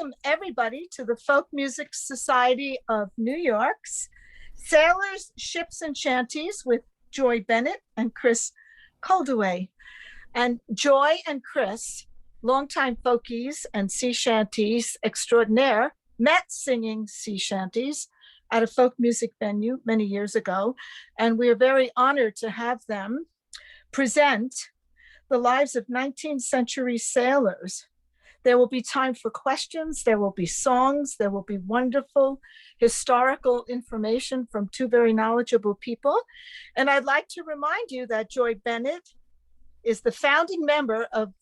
welcome everybody to the Folk Music Society of New York's Sailors, Ships, and Shanties with Joy Bennett and Chris Koldeway. And Joy and Chris, longtime folkies and sea shanties extraordinaire, met singing sea shanties at a folk music venue many years ago. And we are very honored to have them present the lives of 19th century sailors. There will be time for questions, there will be songs, there will be wonderful historical information from two very knowledgeable people. And I'd like to remind you that Joy Bennett is the founding member of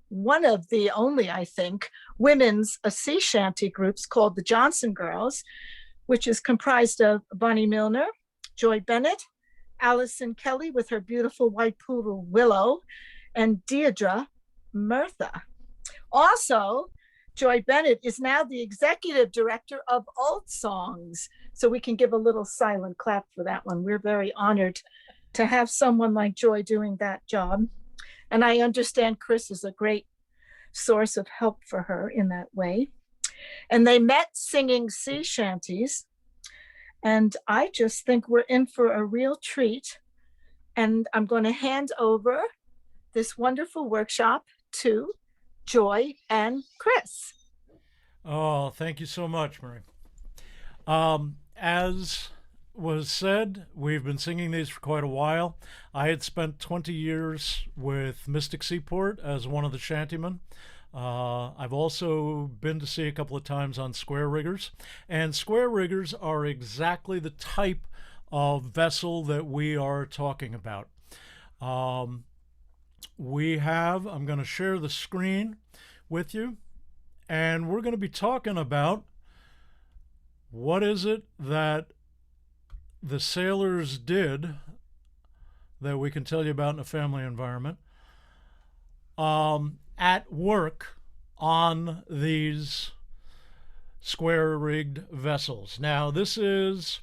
one of the only, I think, women's sea shanty groups called the Johnson Girls, which is comprised of Bonnie Milner, Joy Bennett, Allison Kelly with her beautiful white poodle Willow, and Deirdre Murtha. Also, Joy Bennett is now the executive director of Old Songs. So we can give a little silent clap for that one. We're very honored to have someone like Joy doing that job. And I understand Chris is a great source of help for her in that way. And they met singing sea shanties. And I just think we're in for a real treat. And I'm going to hand over this wonderful workshop to Joy and Chris. Oh, thank you so much, Marie. As was said, we've been singing these for quite a while. I had spent 20 years with Mystic Seaport as one of the shantymen. I've also been to sea a couple of times on square riggers, and square riggers are exactly the type of vessel that we are talking about. I'm going to share the screen with you, and we're going to be talking about what is it that the sailors did that we can tell you about in a family environment at work on these square rigged vessels. Now, this is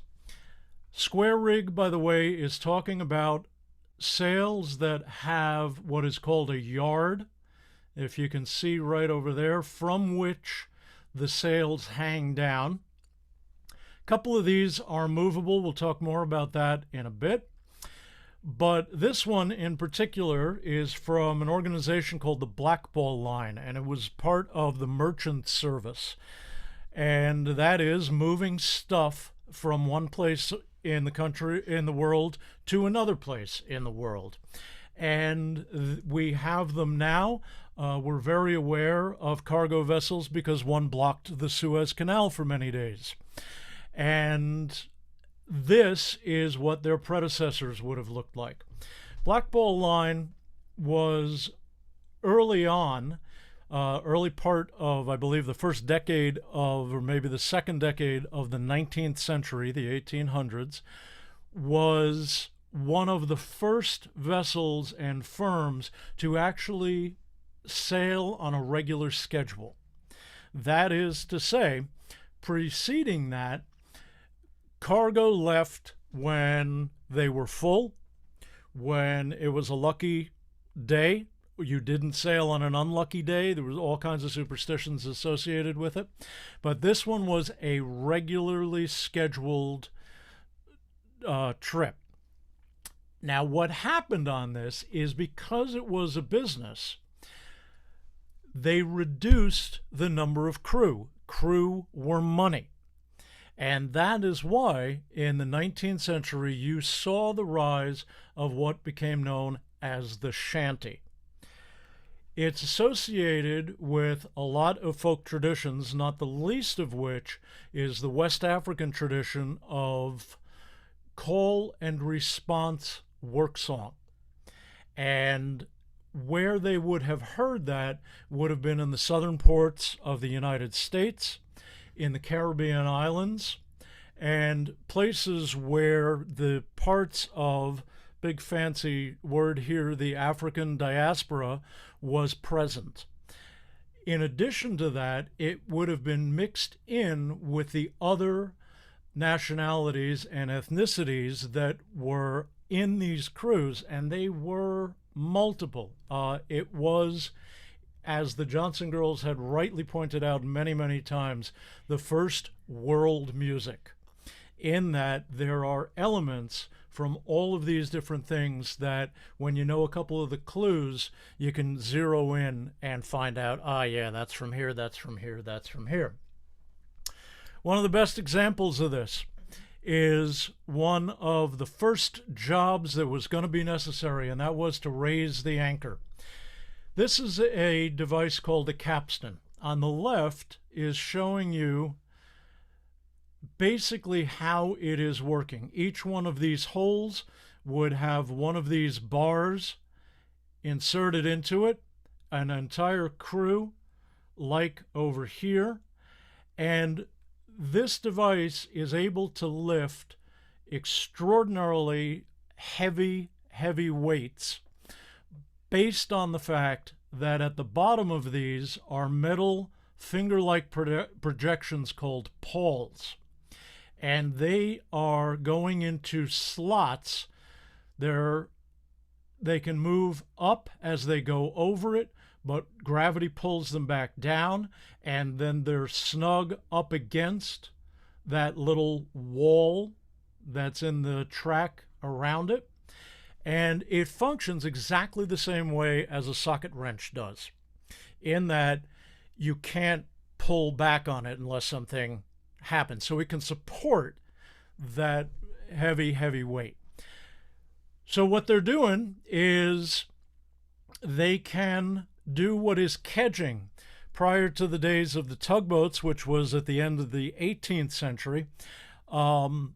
square rig, by the way, is talking about sails that have what is called a yard, if you can see right over there, from which the sails hang down. A couple of these are movable. We'll talk more about that in a bit. But this one in particular is from an organization called the Blackball Line, and it was part of the merchant service. And that is moving stuff from one place in the country, in the world, to another place in the world. And we have them now. We're very aware of cargo vessels because one blocked the Suez Canal for many days. And this is what their predecessors would have looked like. Blackball Line was early on, early part of, I believe, the first decade of, or maybe the second decade of the 19th century, the 1800s, was one of the first vessels and firms to actually sail on a regular schedule. That is to say, preceding that, cargo left when they were full, when it was a lucky day. You didn't sail on an unlucky day. There was all kinds of superstitions associated with it. But this one was a regularly scheduled trip. Now, what happened on this is because it was a business, they reduced the number of crew. Crew were money. And that is why in the 19th century you saw the rise of what became known as the shanty. It's associated with a lot of folk traditions, not the least of which is the West African tradition of call and response work song. And where they would have heard that would have been in the southern ports of the United States, in the Caribbean islands, and places where the parts of, big fancy word here, the African diaspora was present. In addition to that, it would have been mixed in with the other nationalities and ethnicities that were in these crews, and they were multiple. It was as the Johnson girls had rightly pointed out many, many times, the first world music, in that there are elements from all of these different things that when you know a couple of the clues, you can zero in and find out, yeah, that's from here, that's from here, that's from here. One of the best examples of this is one of the first jobs that was going to be necessary, and that was to raise the anchor. This is a device called a capstan. On the left is showing you basically how it is working. Each one of these holes would have one of these bars inserted into it, an entire crew like over here, and this device is able to lift extraordinarily heavy weights based on the fact that at the bottom of these are metal finger-like projections called pawls. And they are going into slots. They can move up as they go over it, but gravity pulls them back down, and then they're snug up against that little wall that's in the track around it. And it functions exactly the same way as a socket wrench does, in that you can't pull back on it unless something happens. So it can support that heavy weight. So what they're doing is they can do what is kedging. Prior to the days of the tugboats, which was at the end of the 18th century, one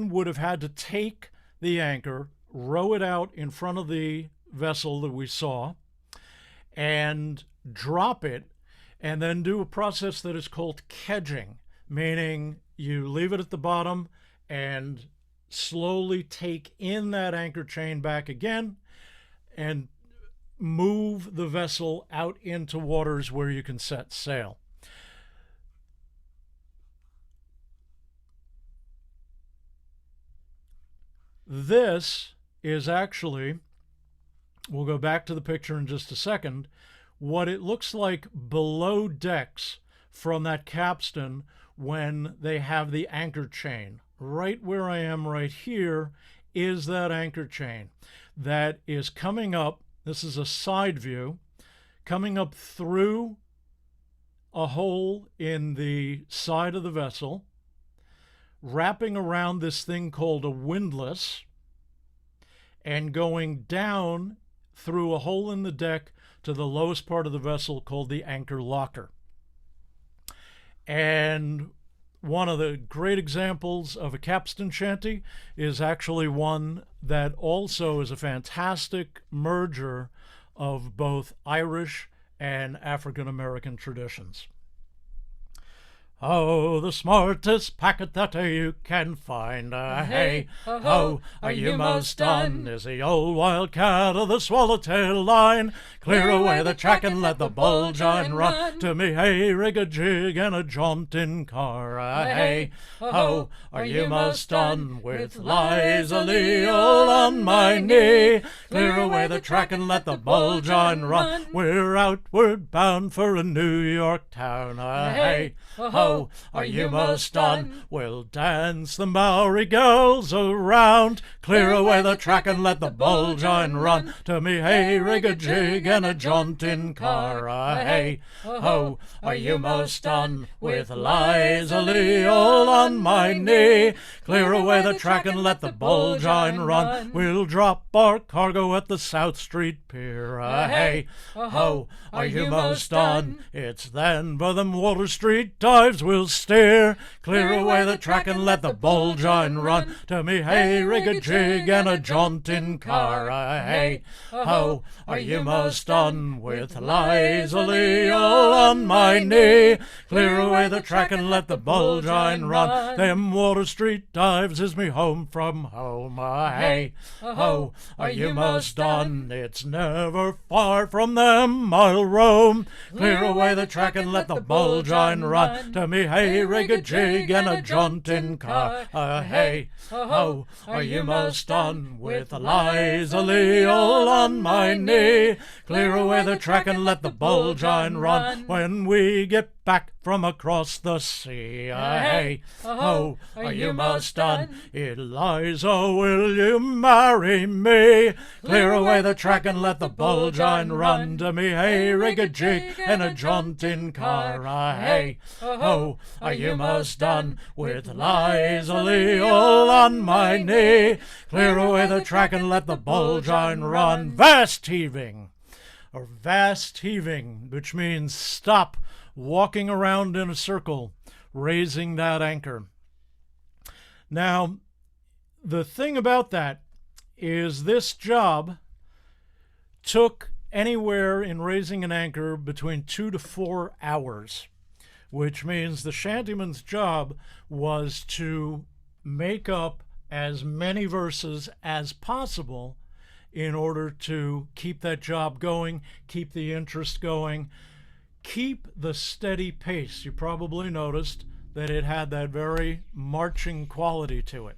would have had to take the anchor, row it out in front of the vessel that we saw, and drop it, and then do a process that is called kedging, meaning you leave it at the bottom and slowly take in that anchor chain back again and move the vessel out into waters where you can set sail. This is actually, we'll go back to the picture in just a second, what it looks like below decks from that capstan when they have the anchor chain. Right where I am right here is that anchor chain that is coming up. This is a side view, coming up through a hole in the side of the vessel, wrapping around this thing called a windlass, and going down through a hole in the deck to the lowest part of the vessel called the anchor locker. And one of the great examples of a capstan shanty is actually one that also is a fantastic merger of both Irish and African American traditions. Oh, the smartest packet that you can find. Hey, ho, are you most done? Is the old wildcat of the swallowtail line. Clear away the track and let the bullgine run. To me, hey, rig a jig and a jaunting car. Hey, ho, are you most done? With Liza Leal on my knee. Clear away the track and let the bullgine run. We're outward bound for a New York town. Hey, ho, are you most done? We'll dance the Maori girls around. Clear away the track and let the bullgine run. To me, hey, rig a jig and a jaunting car. Hey, ho, are you most done? With Liza Leal on my knee. Clear away the track and let the bullgine run. We'll drop our cargo at the South Street Pier. Hey, ho, are you most done? It's then for them Water Street dives we'll steer. Clear away the track and let the bullgine run. To me, hey, rig a jig and a jaunting car. Hey, ho, are you most done? With Liza Leal on my knee. Clear away the track and let the bullgine run. Them Water Street dives is me home from home. Hey, ho, are you most done? It's never far from them I'll roam. Clear away the track and let the bullgine run. To to me, hey, rig a jig and a jaunting car. Hey, ho, are you most done with Eliza Lee all on my knee? Clear away the track and let the bullgine run when we get back from across the sea. Hey, ho, are you most done? Eliza, will you marry me? Clear away the track and let the bullgine run to me. Hey, rig a jig and a jaunting car. Hey, ho, are you most done with Eliza Lee all on my knee? Clear away the track and let the bullgine run. Vast heaving, or vast heaving, which means stop walking around in a circle, raising that anchor. Now, the thing about that is this job took anywhere in raising an anchor between 2 to 4 hours, which means the shantyman's job was to make up as many verses as possible in order to keep that job going, keep the interest going, keep the steady pace. You probably noticed that it had that very marching quality to it.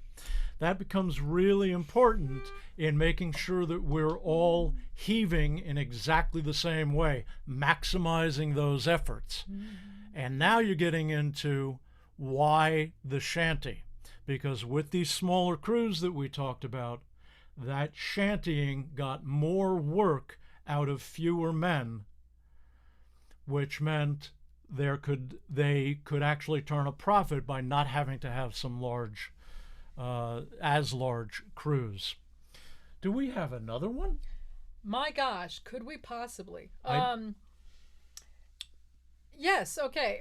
That becomes really important in making sure that we're all heaving in exactly the same way, maximizing those efforts. And now you're getting into why the shanty, because with these smaller crews that we talked about, that shantying got more work out of fewer men, which meant they could actually turn a profit by not having to have some large crews. Do we have another one? My gosh, could we possibly? Yes, okay.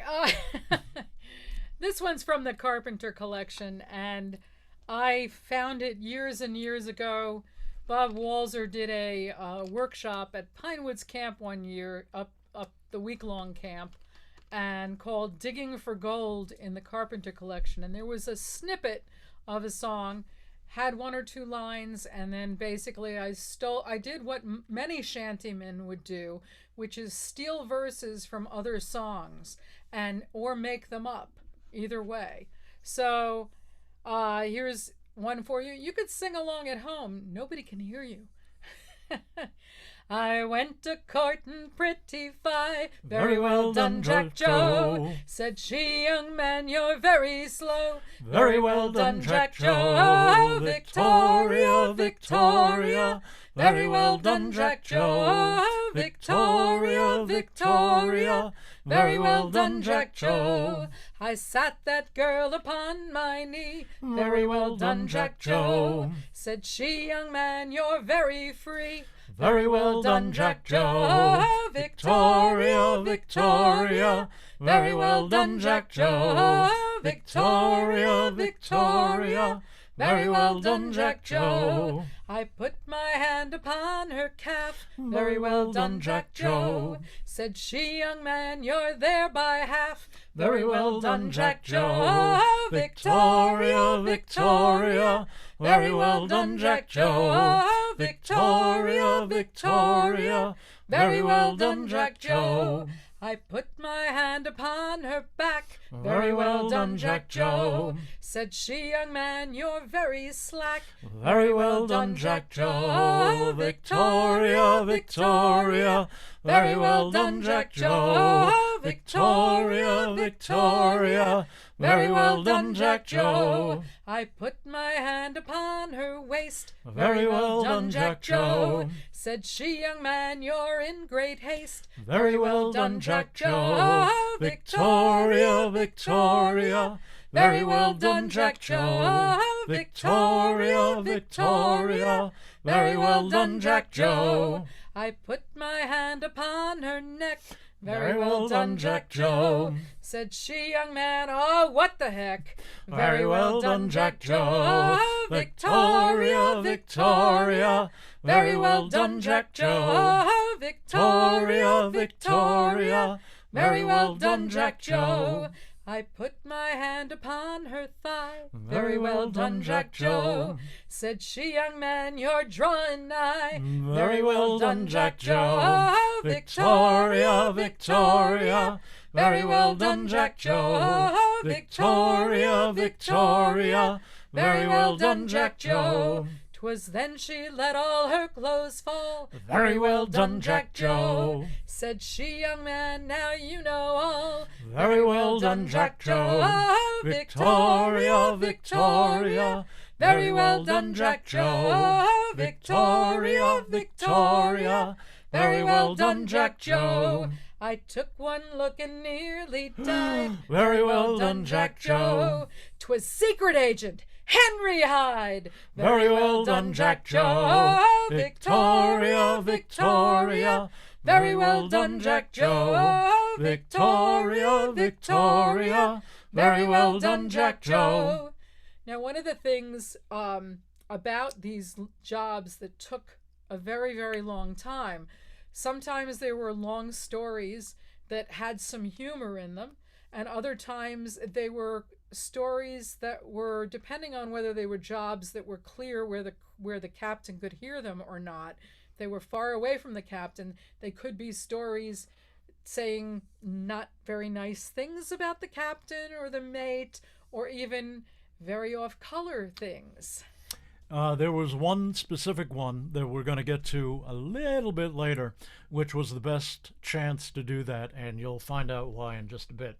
This one's from the Carpenter collection, and I found it years and years ago. Bob Walzer did a workshop at Pinewoods Camp one year, up the week-long camp, and called Digging for Gold in the Carpenter collection. And there was a snippet of a song, had 1 or 2 lines, and then basically I did what many shantymen would do, which is steal verses from other songs or make them up, either way. So here's one for you. You could sing along at home. Nobody can hear you. I went a courtin' pretty fie. Very well done, Jack Joe. Said she, young man, you're very slow. Very well done, Jack Joe. Victoria, Victoria. Very well done, Jack Joe. Victoria, Victoria. Very well done, Jack Joe. I sat that girl upon my knee. Very well done, Jack Joe. Said she, young man, you're very free. Very well done, Jack Joe. Victoria, Victoria. Very well done, Jack Joe. Victoria, Victoria. Very well done, Jack Joe. I put my hand upon her calf. Very well done, Jack Joe. Said she, young man, you're there by half. Very well done, Jack Joe. Victoria, Victoria. Very well done, Jack Joe. Victoria, Victoria. Very well done, Jack Joe. I put my hand upon her back. Very well done, Jack Joe. Said she, young man, you're very slack. Very well done, Jack Joe. Victoria, Victoria. Very well done, Jack Joe. Victoria, Victoria. Very well done, Jack Joe. I put my hand upon her waist. Very well done, Jack Joe. Said she, young man, you're in great haste. Very well done, Jack Joe. Victoria, Victoria. Very well done, Jack Joe. Victoria, Victoria. Very well done, Jack Joe. I put my hand upon her neck. Very well done, Jack Joe. Said she, young man, oh, what the heck. Very well done, Jack Joe. Victoria, Victoria. Very well done, Jack Joe. Victoria, Victoria. Very well done, Jack Joe. I put my hand upon her thigh. Very well done, Jack Joe. Said she, young man, you're drawing nigh. Very well done, Jack Joe. Victoria, Victoria. Very well done, Jack Joe. Victoria, Victoria. Very well done, Jack Joe. 'Twas then she let all her clothes fall. Very well done, Jack Joe. Said she, young man, now you know all. Very well done, Jack Joe. Victoria, Victoria. Very well done, Jack Joe. Victoria, Victoria. Very well done, Jack Joe. I took one look and nearly died. Very well done, Jack Joe. 'Twas secret agent Henry Hyde. Very well done, Jack Joe. Victoria, Victoria. Very well done, Jack Joe. Victoria, Victoria. Very well done, Jack Joe. Now, one of the things about these jobs that took a very, very long time, sometimes there were long stories that had some humor in them, and other times they were stories that were, depending on whether they were jobs that were clear where the captain could hear them or not. They were far away from the captain. They could be stories saying not very nice things about the captain or the mate, or even very off-color things. There was one specific one that we're going to get to a little bit later, which was the best chance to do that, and you'll find out why in just a bit.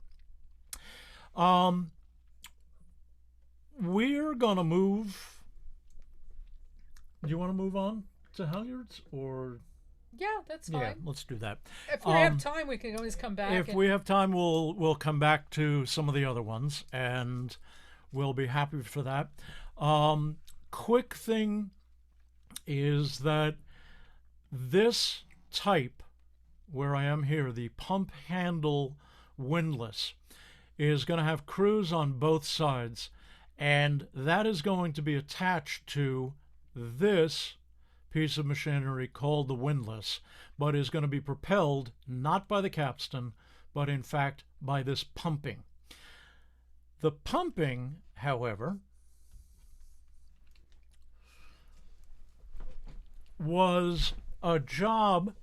We're going to move. Do you want to move on to halyards, or? Yeah, that's fine. Yeah, let's do that. If we have time, we can always come back. If we have time, we'll come back to some of the other ones, and we'll be happy for that. Quick thing is that this type, where I am here, the pump handle windlass, is going to have crews on both sides, and that is going to be attached to this piece of machinery called the windlass, but is going to be propelled not by the capstan, but in fact by this pumping. The pumping, however, was a job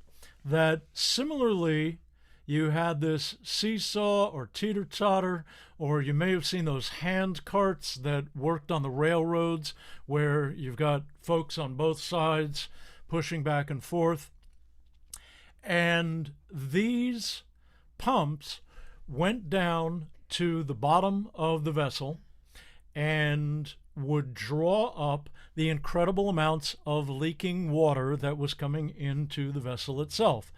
that similarly you had this seesaw or teeter-totter, or you may have seen those hand carts that worked on the railroads where you've got folks on both sides pushing back and forth. And these pumps went down to the bottom of the vessel and would draw up the incredible amounts of leaking water that was coming into the vessel itself.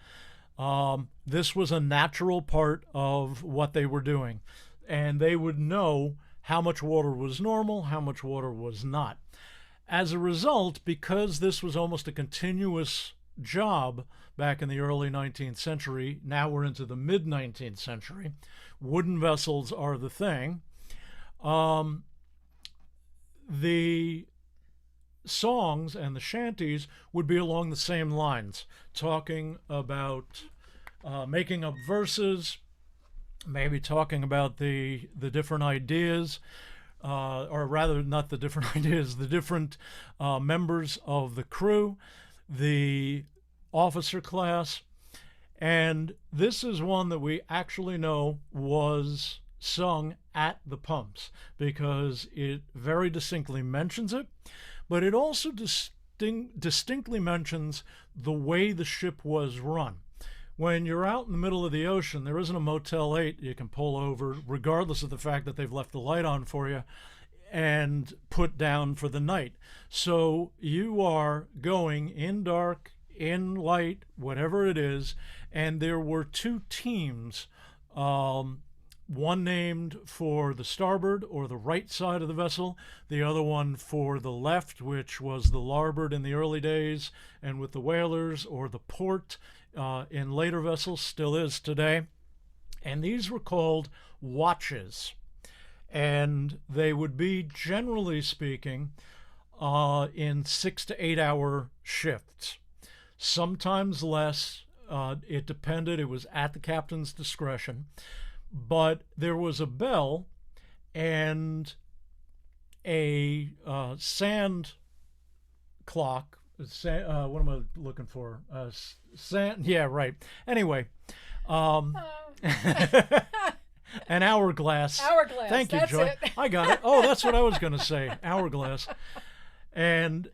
This was a natural part of what they were doing, and they would know how much water was normal, how much water was not. As a result, because this was almost a continuous job back in the early 19th century, now we're into the mid-19th century, wooden vessels are the thing. The songs and the shanties would be along the same lines, talking about making up verses, maybe talking about the different ideas, or rather not the different ideas, the different members of the crew, the officer class. And this is one that we actually know was sung at the pumps, because it very distinctly mentions it, but it also distinctly mentions the way the ship was run. When you're out in the middle of the ocean, there isn't a Motel 8 you can pull over, regardless of the fact that they've left the light on for you, and put down for the night. So you are going in dark, in light, whatever it is, and there were two teams, one named for the starboard or the right side of the vessel, the other one for the left, which was the larboard in the early days, and with the whalers, or the port in later vessels, still is today. And these were called watches, and they would be, generally speaking, in 6 to 8 hour shifts, sometimes less. It depended. It was at the captain's discretion. But there was a bell and a sand clock. What am I looking for? Sand. Yeah, right. Anyway, An hourglass. Hourglass. Thank you, That's Joy. it. I got it. Oh, that's what I was going to say. Hourglass. And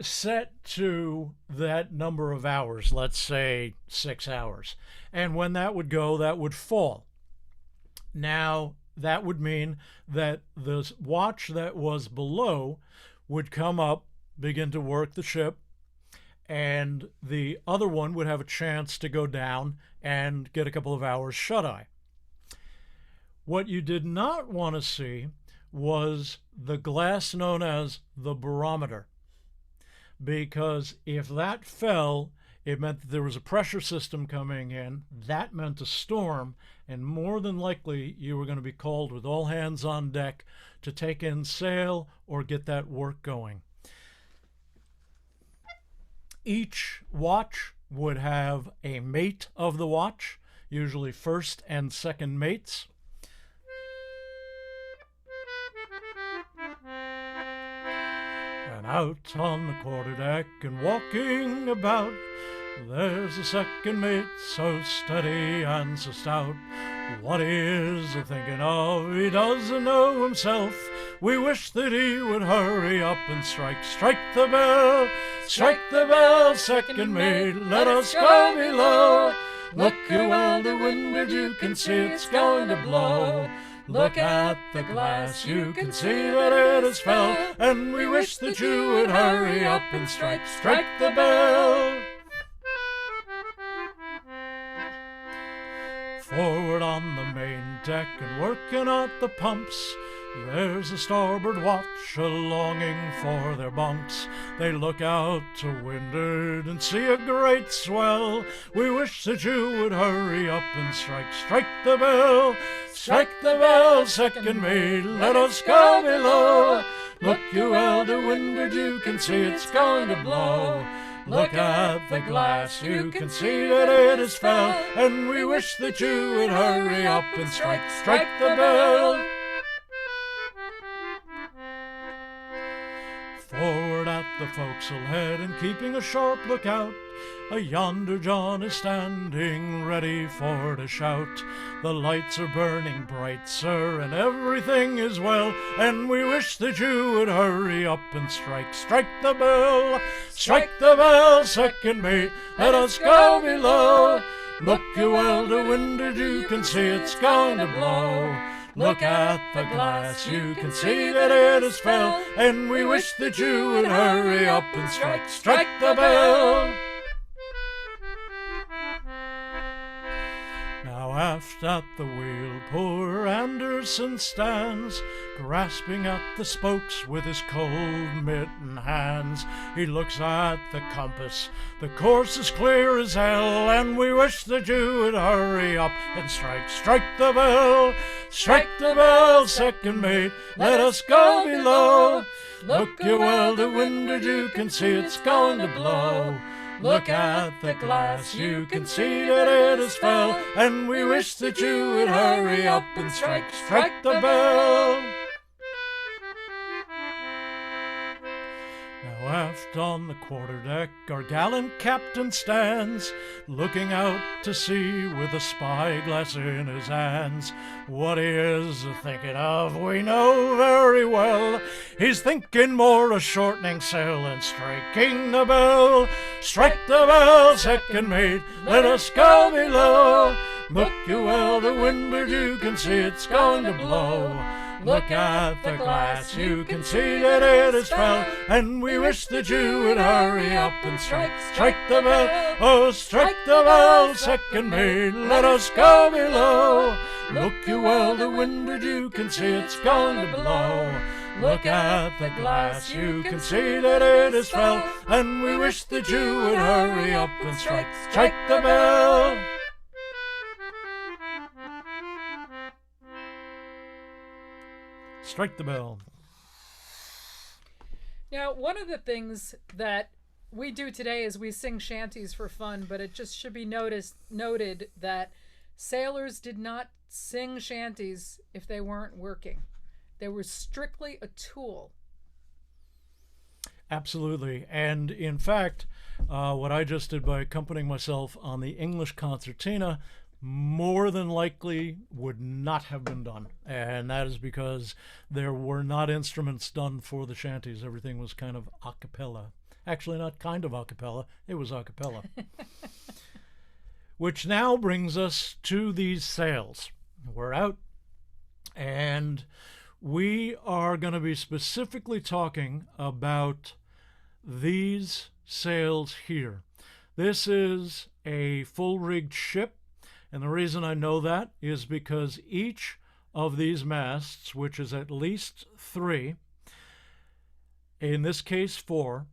set to that number of hours, let's say 6 hours. And when that would go, that would fall. Now, that would mean that the watch that was below would come up, begin to work the ship, and the other one would have a chance to go down and get a couple of hours shut-eye. What you did not want to see was the glass known as the barometer, because if that fell, it meant that there was a pressure system coming in. That meant a storm, and more than likely you were going to be called with all hands on deck to take in sail or get that work going. Each watch would have a mate of the watch, usually first and second mates. And out on the quarterdeck and walking about, there's a second mate so steady and so stout. What he is a-thinking of, he doesn't know himself. We wish that he would hurry up and strike the bell, second mate, let us go below. Look you well to windward, you can see it's going to blow. Look at the glass, you can see that it has fell, and we wish that you would hurry up and strike the bell. Forward on the main deck and working at the pumps, there's a starboard watch a-longing for their bunks. They look out to windward and see a great swell. We wish that you would hurry up and strike the bell. Strike the bell, second mate, let us go below. Look you well to windward, you can see it's going to blow. Look at the glass, you can see that it has fell, and we wish that you would hurry up and strike the bell. Forward at the forecastle head and keeping a sharp lookout, a yonder John is standing ready for to shout. The lights are burning bright, sir, and everything is well, and we wish that you would hurry up and strike the bell. Strike the bell, second mate, let us go below. Look you well to windward, you can see it's going to blow. Look at the glass, you can see that it has fell, and we wish that you would hurry up and strike the bell. Now aft at the wheel poor Anderson stands, grasping at the spokes with his cold mitten hands. He looks at the compass, the course is clear as hell, and we wish that you would hurry up and strike the bell. Strike the bell, second mate, let us go below. Look you well to windward, you can see it's going to blow. Look at the glass, you can see that it has fell, and we wish that you would hurry up and strike the bell. Now aft on the quarterdeck our gallant captain stands, looking out to sea with a spyglass in his hands. What he is a-thinking of we know very well. He's thinking more of shortening sail and striking the bell. Strike the bell, second mate, let us go below. Look you well to windward, you can see it's going to blow. Look at the glass, you can see that it has fell, and we wish that you would hurry up and strike the bell. Oh, strike the bell, second mate, let us go below. Look you well to windward, you can see it's going to blow. Look at the glass, you can see that it has fell, and we wish that you would hurry up and strike the bell. Strike the bell. Now, one of the things that we do today is we sing shanties for fun, but it just should be noted that sailors did not sing shanties if they weren't working. They were strictly a tool. Absolutely. And in fact, what I just did by accompanying myself on the English concertina more than likely would not have been done. And that is because there were not instruments done for the shanties. Everything was kind of a cappella. Actually, not kind of a cappella, it was a cappella. Which now brings us to these sails. We're out, and we are going to be specifically talking about these sails here. This is a full-rigged ship, and the reason I know that is because each of these masts, which is at least 3, in this case 4,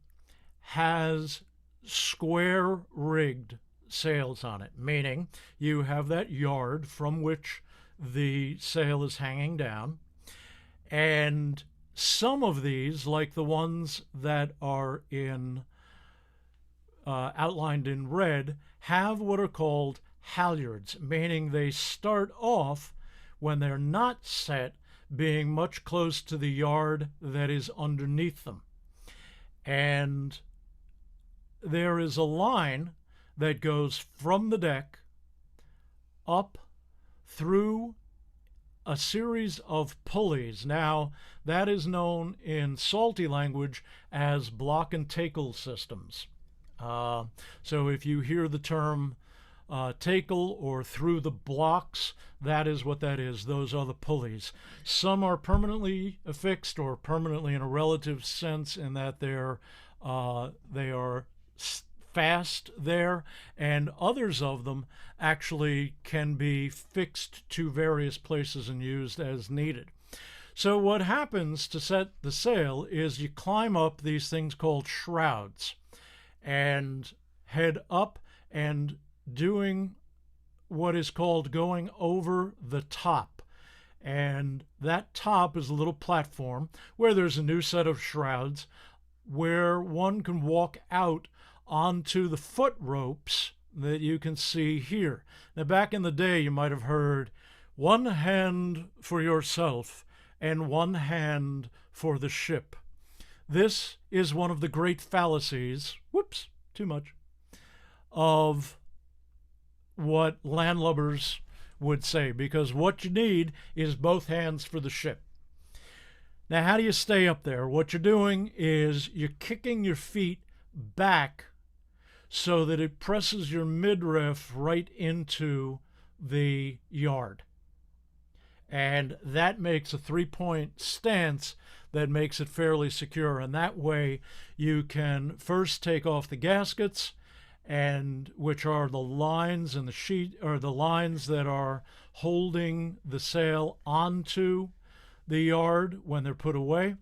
has square-rigged sails on it, meaning you have that yard from which the sail is hanging down, and some of these, like the ones that are in outlined in red, have what are called halyards, meaning they start off, when they're not set, being much close to the yard that is underneath them. And there is a line that goes from the deck up through a series of pulleys. Now, that is known in salty language as block and tackle systems. So if you hear the term tackle or through the blocks, that is what that is. Those are the pulleys. Some are permanently affixed or permanently in a relative sense in that they are fast there, and others of them actually can be fixed to various places and used as needed. So what happens to set the sail is you climb up these things called shrouds and head up and doing what is called going over the top. And that top is a little platform where there's a new set of shrouds where one can walk out onto the foot ropes that you can see here. Now, back in the day, you might have heard 1 hand for yourself and 1 hand for the ship. This is one of the great fallacies, whoops, too much, of what landlubbers would say, because what you need is both hands for the ship. Now, how do you stay up there? What you're doing is you're kicking your feet back so that it presses your midriff right into the yard. And that makes a 3-point stance that makes it fairly secure. And that way you can first take off the gaskets, and which are the lines in the sheet, or the lines that are holding the sail onto the yard when they're put away.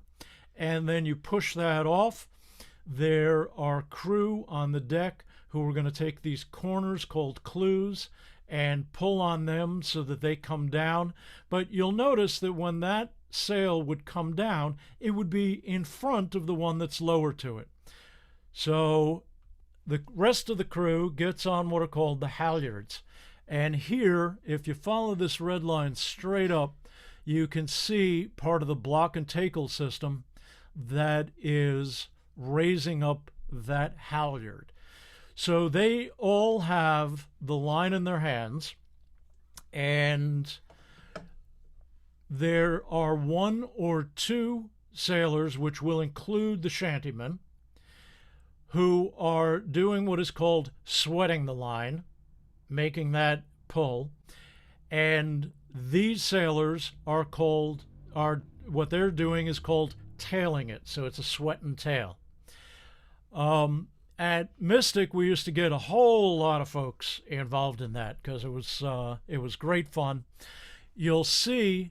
And then you push that off. There are crew on the deck who are going to take these corners called clews and pull on them so that they come down. But you'll notice that when that sail would come down, it would be in front of the one that's lower to it. So the rest of the crew gets on what are called the halyards. And here, if you follow this red line straight up, you can see part of the block and tackle system that is raising up that halyard. So they all have the line in their hands, and there are 1 or 2 sailors, which will include the shantymen, who are doing what is called sweating the line, making that pull. And these sailors are what they're doing is called tailing it. So it's a sweat and tail. At Mystic, we used to get a whole lot of folks involved in that because it was great fun. You'll see,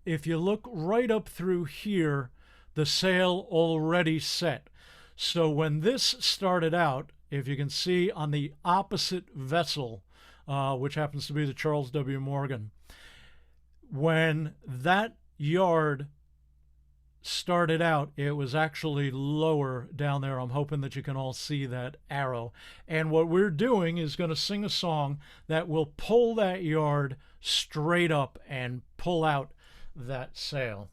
if you look right up through here, the sail already set. So when this started out, if you can see on the opposite vessel, which happens to be the Charles W. Morgan, when that yard started out, it was actually lower down there. I'm hoping that you can all see that arrow. And what we're doing is going to sing a song that will pull that yard straight up and pull out that sail.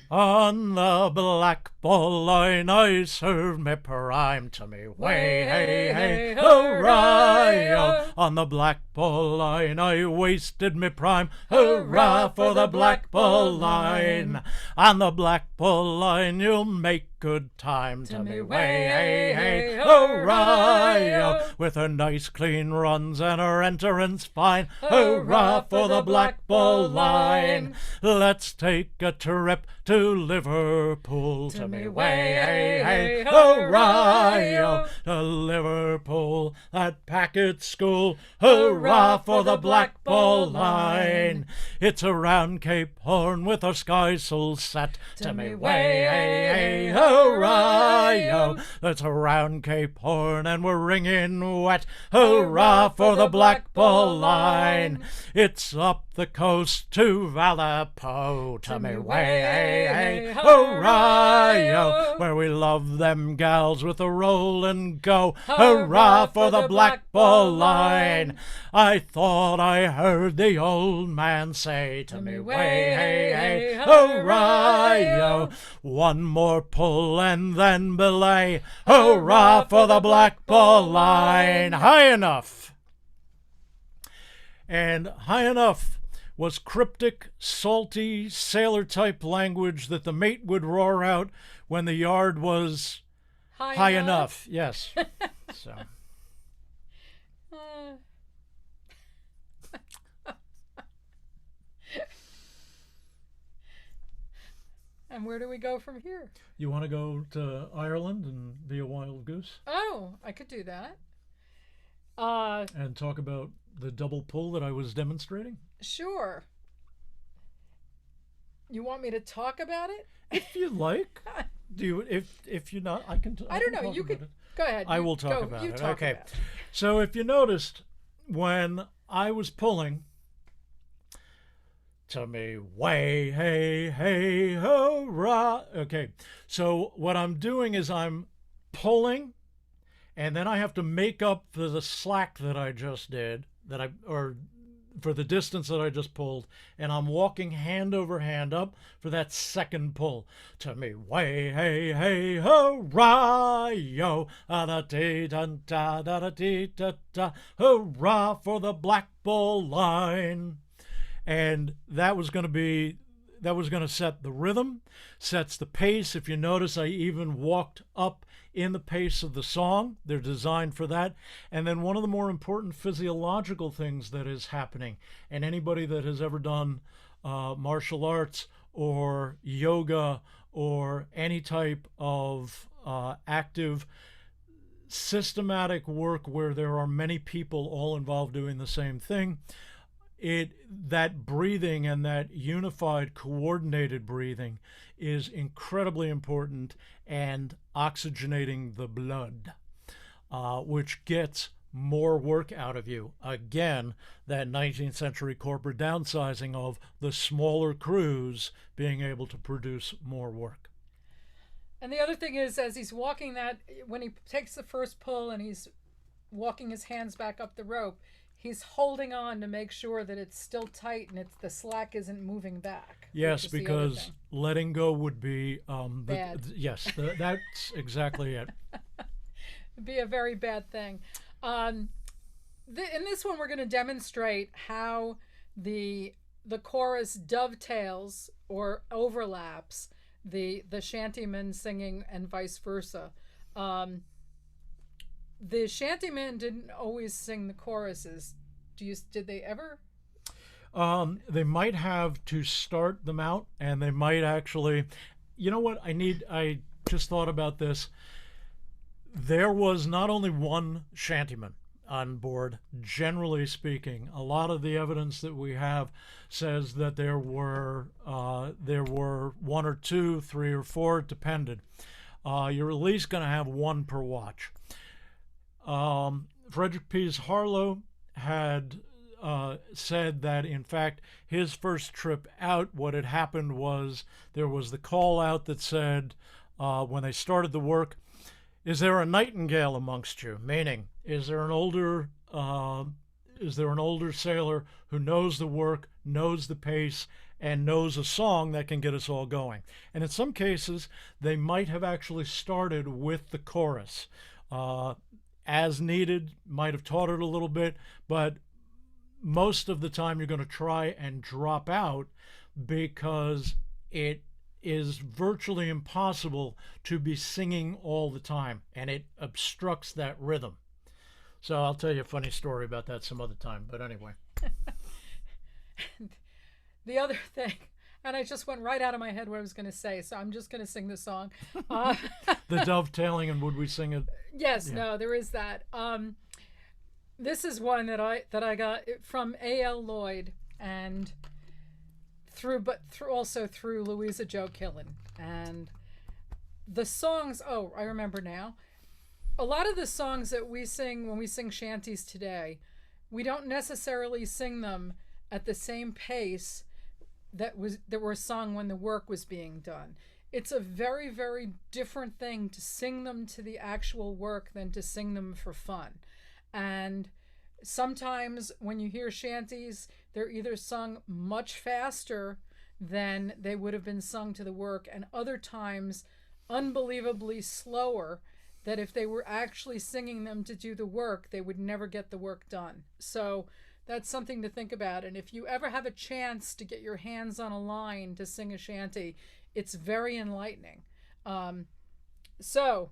On the Black Ball line I served me prime to me way, hey, hey, hurrah! On the Black Ball line I wasted me prime, hurrah for the Black Ball line. On the Black Ball line you'll make good time to me way, hey, hey, hurrah! With her nice clean runs and her entrance fine, hurrah for the Black Ball line. Let's take a trip to Liverpool to me way, hey, hey, hurrah! To Liverpool, that packet school, hurrah for the Black Ball line. It's around Cape Horn with our skysails set to me way, hey, hey, hurrah! That's around Cape Horn and we're wringing wet, hurrah for the Black Ball line. It's up the coast to Vallepo to me way, hey, hey, hurrah! Where we love them gals with a roll and go, hurrah for the Black Ball line. I thought I heard the old man say to me way, hey, hey, hurrah! One more pull and then belay, hurrah for the Black Ball line. High enough. And high enough was cryptic, salty, sailor-type language that the mate would roar out when the yard was high enough. Yes. So. And where do we go from here? You want to go to Ireland and be a wild goose? Oh, I could do that. And talk about the double pull that I was demonstrating? Sure. You want me to talk about it? If you like. Do you? If you're not, I can. I don't know. You could go ahead. I will talk about it. Okay. About it. So if you noticed, when I was pulling, to me way, hey, hey, hurrah. Okay. So what I'm doing is I'm pulling, and then I have to make up for the slack that I just did, or for the distance that I just pulled, and I'm walking hand over hand up for that second pull. To me way, hey, hey, hurrah, yo, da dee da da da dee da da, hurrah for the Black Ball line. And that was going to set the rhythm, sets the pace. If you notice, I even walked up in the pace of the song. They're designed for that. And then one of the more important physiological things that is happening, and anybody that has ever done martial arts or yoga or any type of active systematic work where there are many people all involved doing the same thing, that breathing and that unified, coordinated breathing is incredibly important, and oxygenating the blood, which gets more work out of you. Again, that 19th century corporate downsizing of the smaller crews being able to produce more work. And the other thing is, as he's walking that, when he takes the first pull and he's walking his hands back up the rope, he's holding on to make sure that it's still tight and the slack isn't moving back. Yes, because letting go would be bad. That's exactly it. It'd be a very bad thing. In this one, we're going to demonstrate how the chorus dovetails or overlaps the shantymen singing and vice versa. The shantymen didn't always sing the choruses. Did they ever? They might have to start them out, and they might actually, you know what, I just thought about this. There was not only one shantyman on board, generally speaking. A lot of the evidence that we have says that there were one or two, three or four, it depended. You're at least going to have one per watch. Frederick Pease Harlow had said that, in fact, his first trip out, what had happened was there was the call out that said, when they started the work, "Is there a nightingale amongst you?" Meaning, is there an older is there an older sailor who knows the work, knows the pace, and knows a song that can get us all going. And in some cases, they might have actually started with the chorus. As needed, might have taught it a little bit, but most of the time you're going to try and drop out because it is virtually impossible to be singing all the time, and it obstructs that rhythm. So I'll tell you a funny story about that some other time, but anyway. The other thing, and I just went right out of my head what I was going to say, so I'm just going to sing the song. The dovetailing, and would we sing it? Yes, Yeah. no, there is that. This is one that I got from A.L. Lloyd, and also through Louisa Jo Killen. And the songs, oh, I remember now. A lot of the songs that we sing when we sing shanties today, we don't necessarily sing them at the same pace that were sung when the work was being done. It's a very, very different thing to sing them to the actual work than to sing them for fun. And sometimes when you hear shanties, they're either sung much faster than they would have been sung to the work, and other times unbelievably slower, that if they were actually singing them to do the work, they would never get the work done. So that's something to think about. And if you ever have a chance to get your hands on a line to sing a shanty, it's very enlightening. So,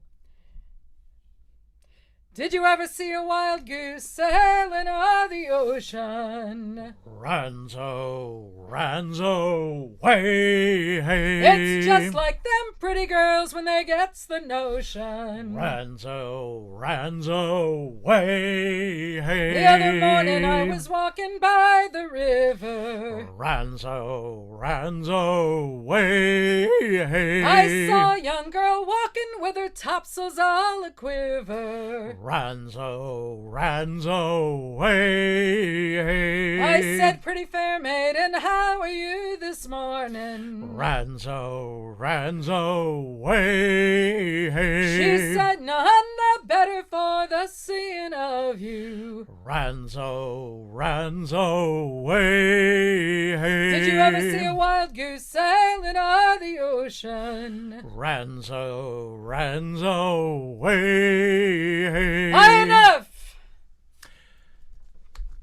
did you ever see a wild goose sailing o'er the ocean? Ranzo, Ranzo, way, hey. It's just like them pretty girls when they gets the notion. Ranzo, Ranzo, way, hey. The other morning I was walking by the river. Ranzo, Ranzo, way, hey. I saw a young girl walking with her topsails all a-quiver. Ranzo, Ranzo, way, hey. I said, pretty fair maiden, how are you this morning? Ranzo, Ranzo, way, hey. She said, none the better for the seeing of you. Ranzo, Ranzo, way, hey. Did you ever see a wild goose sailing o'er the ocean? Ranzo, Ranzo, way, hey. Enough!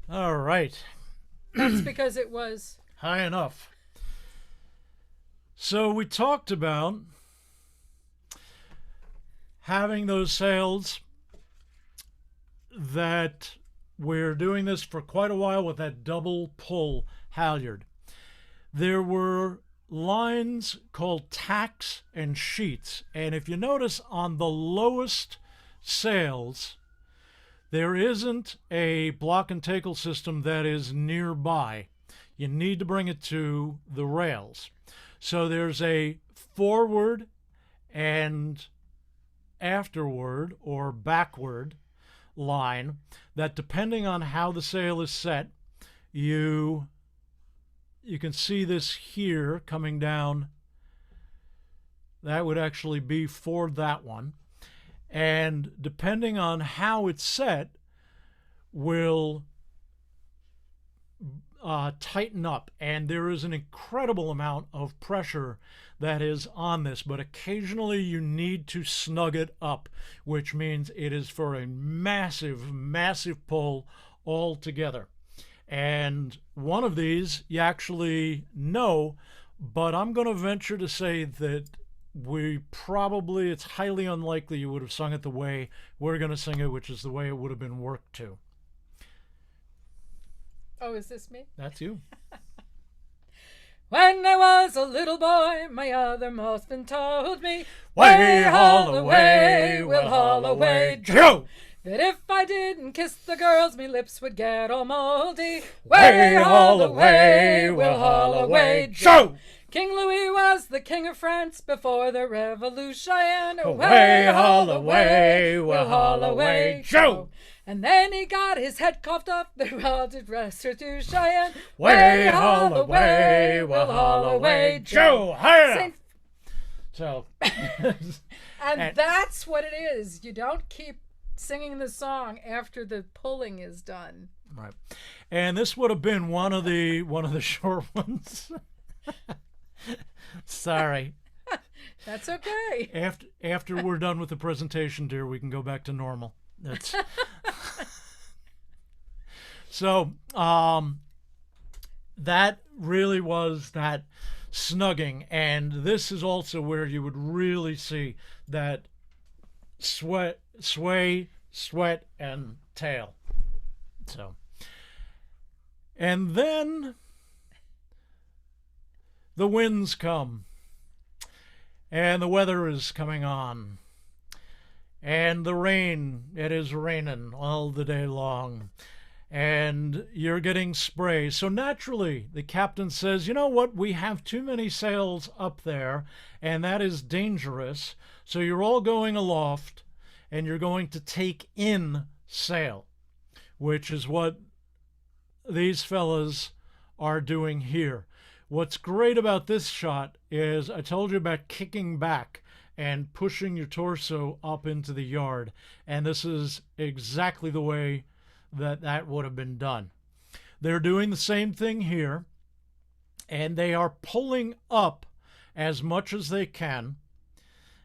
All right. That's because it was... High enough. So we talked about having those sails that we're doing this for quite a while with that double pull halyard. There were lines called tacks and sheets, and if you notice on the lowest sails, there isn't a block and tackle system that is nearby. You need to bring it to the rails. So there's a forward and afterward or backward line that, depending on how the sail is set, you can see this here coming down. That would actually be for that one. And depending on how it's set, will tighten up. And there is an incredible amount of pressure that is on this, but occasionally you need to snug it up, which means it is for a massive, massive pull all together. And one of these you actually know, but I'm going to venture to say that it's highly unlikely you would have sung it the way we're going to sing it, which is the way it would have been worked to. Oh, is this me? That's you. When I was a little boy, my other husband told me, Way haul away, we'll haul away, Joe! That if I didn't kiss the girls, me lips would get all moldy. Way haul away, we'll haul away, Joe! King Louis was the king of France before the revolution. Away, haul away, we'll haul away, Joe! And then he got his head coughed off the rounded restitution. Way haul away, we'll haul away, Joe! Hiya! So, and that's what it is. You don't keep singing the song after the pulling is done. Right. And this would have been one of the short ones. Sorry. That's okay. After we're done with the presentation, dear, we can go back to normal. That's so that really was that snugging, and this is also where you would really see that sway, sweat, and tail. So, and then the winds come, and the weather is coming on, and the rain, it is raining all the day long, and you're getting spray. So naturally, the captain says, you know what, we have too many sails up there, and that is dangerous, so you're all going aloft, and you're going to take in sail, which is what these fellas are doing here. What's great about this shot is I told you about kicking back and pushing your torso up into the yard, and this is exactly the way that would have been done. They're doing the same thing here, and they are pulling up as much as they can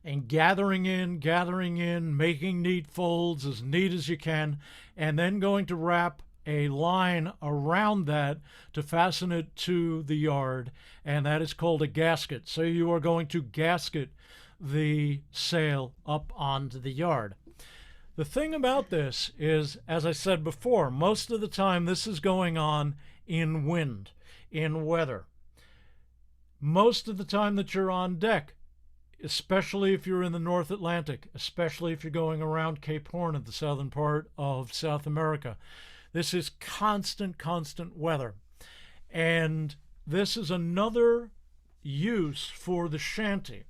and gathering in, making neat folds as neat as you can, and then going to wrap a line around that to fasten it to the yard, and that is called a gasket. So you are going to gasket the sail up onto the yard. The thing about this is, as I said before, most of the time this is going on in wind, in weather. Most of the time that you're on deck, especially if you're in the North Atlantic, especially if you're going around Cape Horn at the southern part of South America, this is constant weather. And this is another use for the shanty,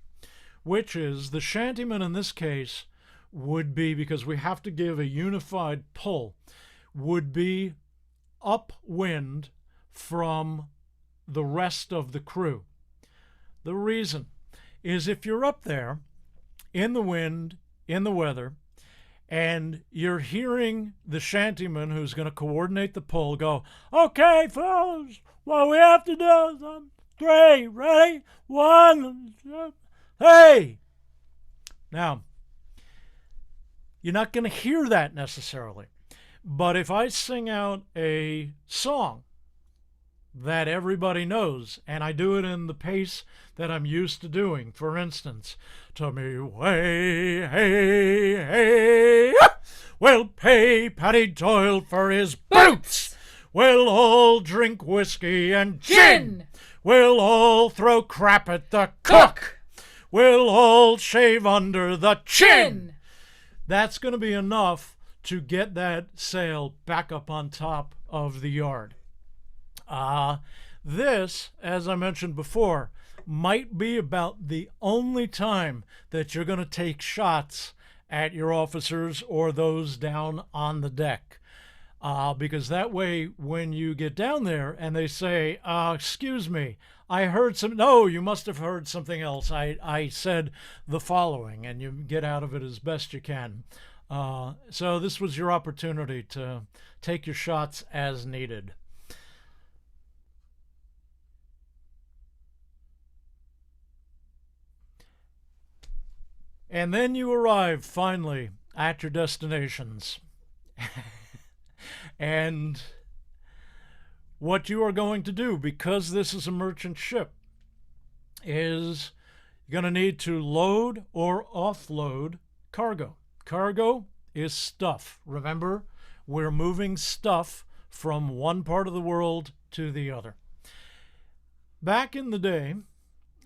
which is the shantyman in this case would be, because we have to give a unified pull, would be upwind from the rest of the crew. The reason is if you're up there in the wind, in the weather, and you're hearing the shantyman who's going to coordinate the pull go, okay, fellas, what we have to do is 3, ready, 1, hey! Now, you're not going to hear that necessarily. But if I sing out a song that everybody knows, and I do it in the pace that I'm used to doing, for instance, to me, way, hey, hey, we'll pay Paddy Doyle for his boots. We'll all drink whiskey and gin. We'll all throw crap at the cook. We'll all shave under the chin. That's going to be enough to get that sail back up on top of the yard. This, as I mentioned before, might be about the only time that you're going to take shots at your officers or those down on the deck. Because that way, when you get down there and they say, excuse me, I heard some, no, you must have heard something else. I said the following, and you get out of it as best you can. So this was your opportunity to take your shots as needed. And then you arrive finally at your destinations. And what you are going to do, because this is a merchant ship, is you're going to need to load or offload cargo. Cargo is stuff. Remember, we're moving stuff from one part of the world to the other. Back in the day,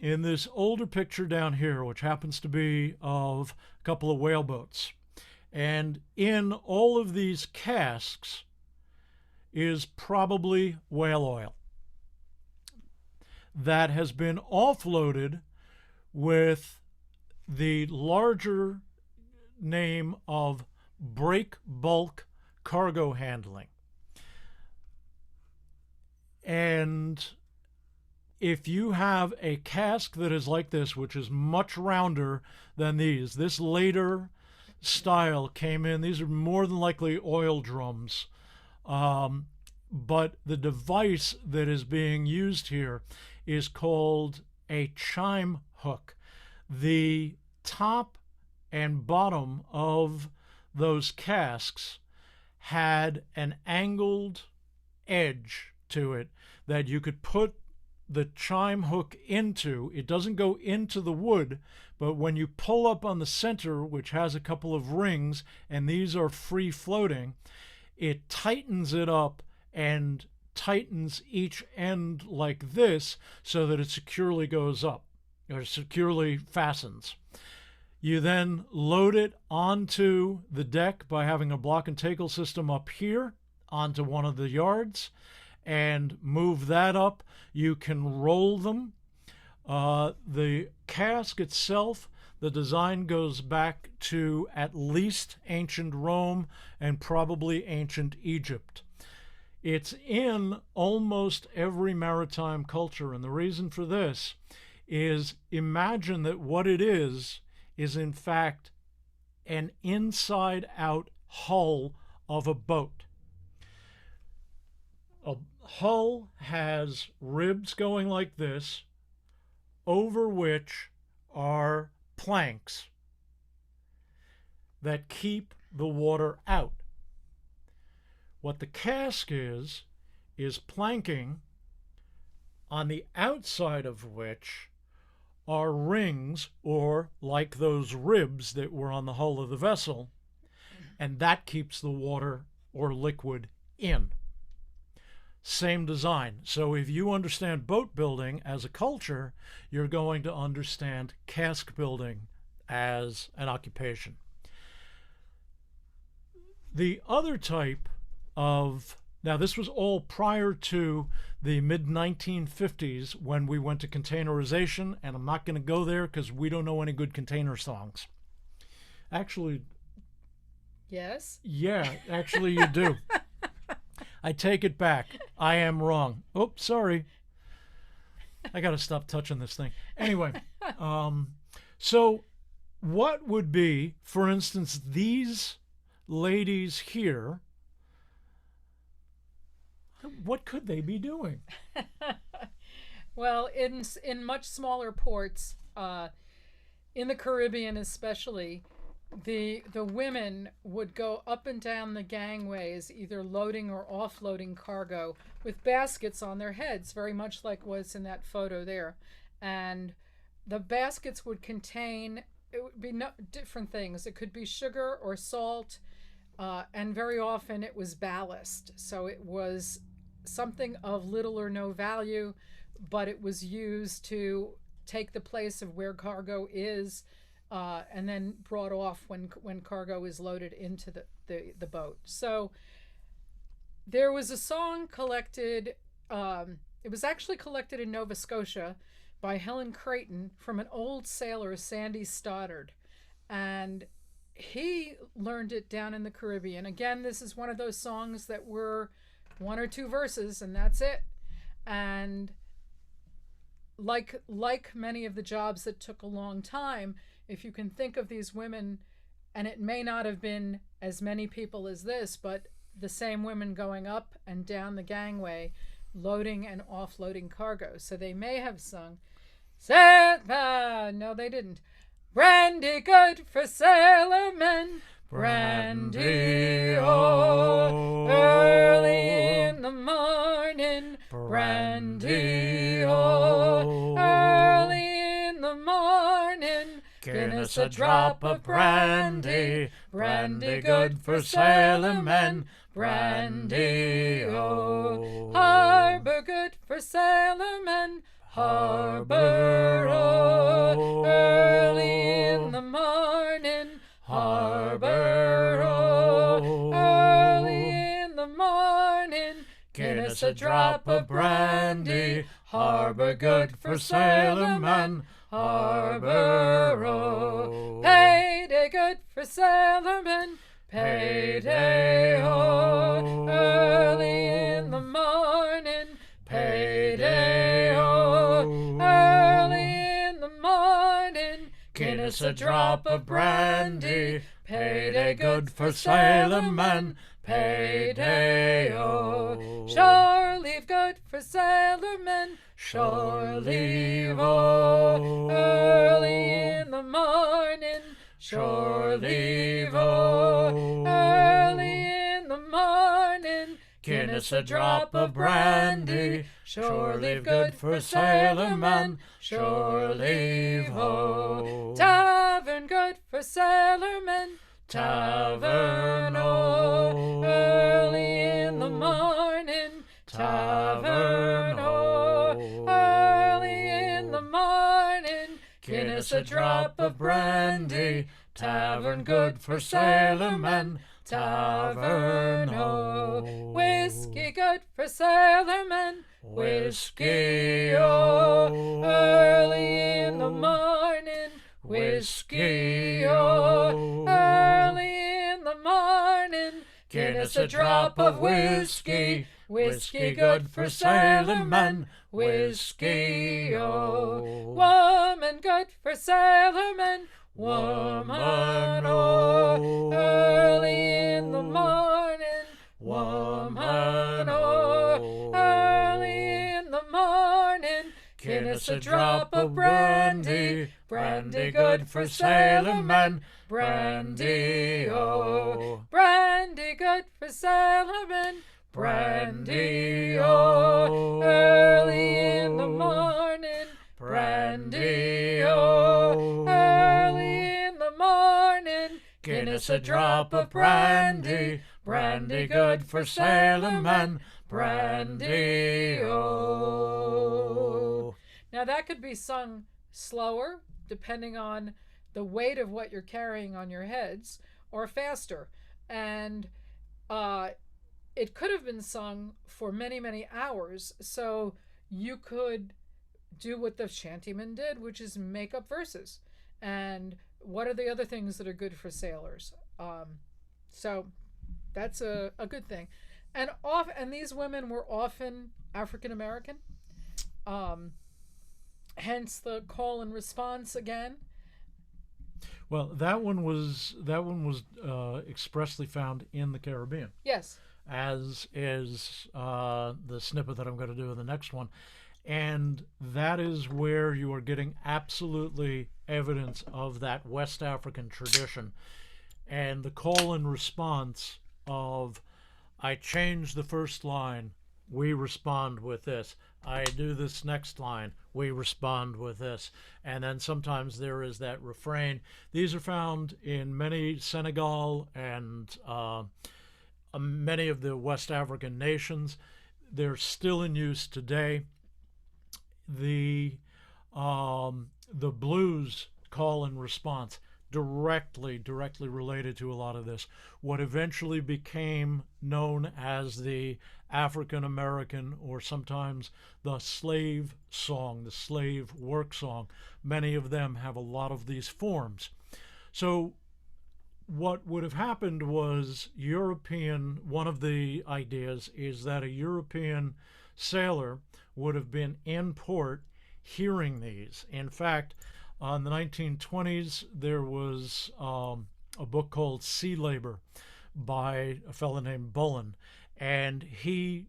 in this older picture down here, which happens to be of a couple of whaleboats, and in all of these casks is probably whale oil that has been offloaded with the larger name of break bulk cargo handling. And if you have a cask that is like this, which is much rounder than these, this later style came in. These are more than likely oil drums. But the device that is being used here is called a chime hook. The top and bottom of those casks had an angled edge to it that you could put the chime hook into. It doesn't go into the wood, but when you pull up on the center, which has a couple of rings, and these are free floating, it tightens it up and tightens each end like this so that it securely goes up or securely fastens. You then load it onto the deck by having a block and tackle system up here onto one of the yards and move that up. You can roll them. The cask itself, the design goes back to at least ancient Rome and probably ancient Egypt. It's in almost every maritime culture, and the reason for this is, imagine that what it is in fact an inside-out hull of a boat. A hull has ribs going like this, over which are planks that keep the water out. What the cask is planking, on the outside of which are rings, or like those ribs that were on the hull of the vessel, and that keeps the water or liquid in. Same design. So if you understand boat building as a culture, you're going to understand cask building as an occupation. The other type of, now this was all prior to the mid-1950s when we went to containerization, and I'm not going to go there because we don't know any good container songs. Actually, yes. Yeah, actually you do. I take it back. I am wrong. Oh, sorry. I got to stop touching this thing. Anyway, so what would be, for instance, these ladies here, what could they be doing? Well, in much smaller ports, in the Caribbean especially, the women would go up and down the gangways, either loading or offloading cargo with baskets on their heads, very much like what's in that photo there. And the baskets would contain, it would be different things. It could be sugar or salt, and very often it was ballast. So it was something of little or no value, but it was used to take the place of where cargo is, and then brought off when cargo is loaded into the boat. So there was a song collected, it was actually collected in Nova Scotia by Helen Creighton from an old sailor, Sandy Stoddard. And he learned it down in the Caribbean. Again, this is one of those songs that were one or two verses and that's it. And like many of the jobs that took a long time, if you can think of these women, and it may not have been as many people as this, but the same women going up and down the gangway, loading and offloading cargo. So they may have sung, no, they didn't. Brandy good for sailormen, brandy, oh, early in the morning, brandy, oh, early in the morning, Guinness a drop of brandy, brandy good for sailormen, brandy, oh, harbor good for sailormen, harbor, oh, early in the morning, harbor, oh, early in the morning, Guinness a drop of brandy, harbor good for sailormen, harbor, oh, payday good for sailormen, payday, oh, early in the morning, payday, oh, early in the morning, Guinness a drop of brandy, payday good for sailormen, payday-o. Shore leave good for sailormen, shore leave-o. Early in the morning, shore leave-o. Early in the morning, gin us a drop of brandy, shore leave good for sailormen, shore leave-o. Tavern good for sailormen, tavern-o. Early in the morning, tavern-o. Early in the morning, gin us a drop of brandy, tavern good for sailormen, tavern-o. Whiskey good for sailormen, whiskey-o. Early in the morning, whiskey-o. Early in the morning, gin us a drop of whiskey, whiskey good for sailormen, whiskey-o. Woman good for sailormen, woman-o. Early in the morning, woman-o. Early in the morning, gin us a drop of brandy, brandy good for sailormen, brandy-o. Brandy good for sailormen, brandy-o. Early in the morning, brandy-o. Early in the morning, gin us a drop of brandy, brandy good for sailormen, brandy-o. Now that could be sung slower, depending on the weight of what you're carrying on your heads, or faster. And it could have been sung for many, many hours, so you could do what the shantymen did, which is make up verses. And what are the other things that are good for sailors? So that's a good thing. And these women were often African American. Hence the call and response again. Well, that one was expressly found in the Caribbean. Yes. As is the snippet that I'm going to do in the next one. And that is where you are getting absolutely evidence of that West African tradition. And the call and response of, I change the first line, we respond with this. I do this next line, we respond with this. And then sometimes there is that refrain. These are found in many Senegal and many of the West African nations. They're still in use today. The blues call and response directly related to a lot of this. What eventually became known as the African American, or sometimes the slave song, the slave work song, many of them have a lot of these forms. So what would have happened was one of the ideas is that a European sailor would have been in port hearing these. In fact, in the 1920s, there was a book called Sea Labor by a fellow named Bullen, and he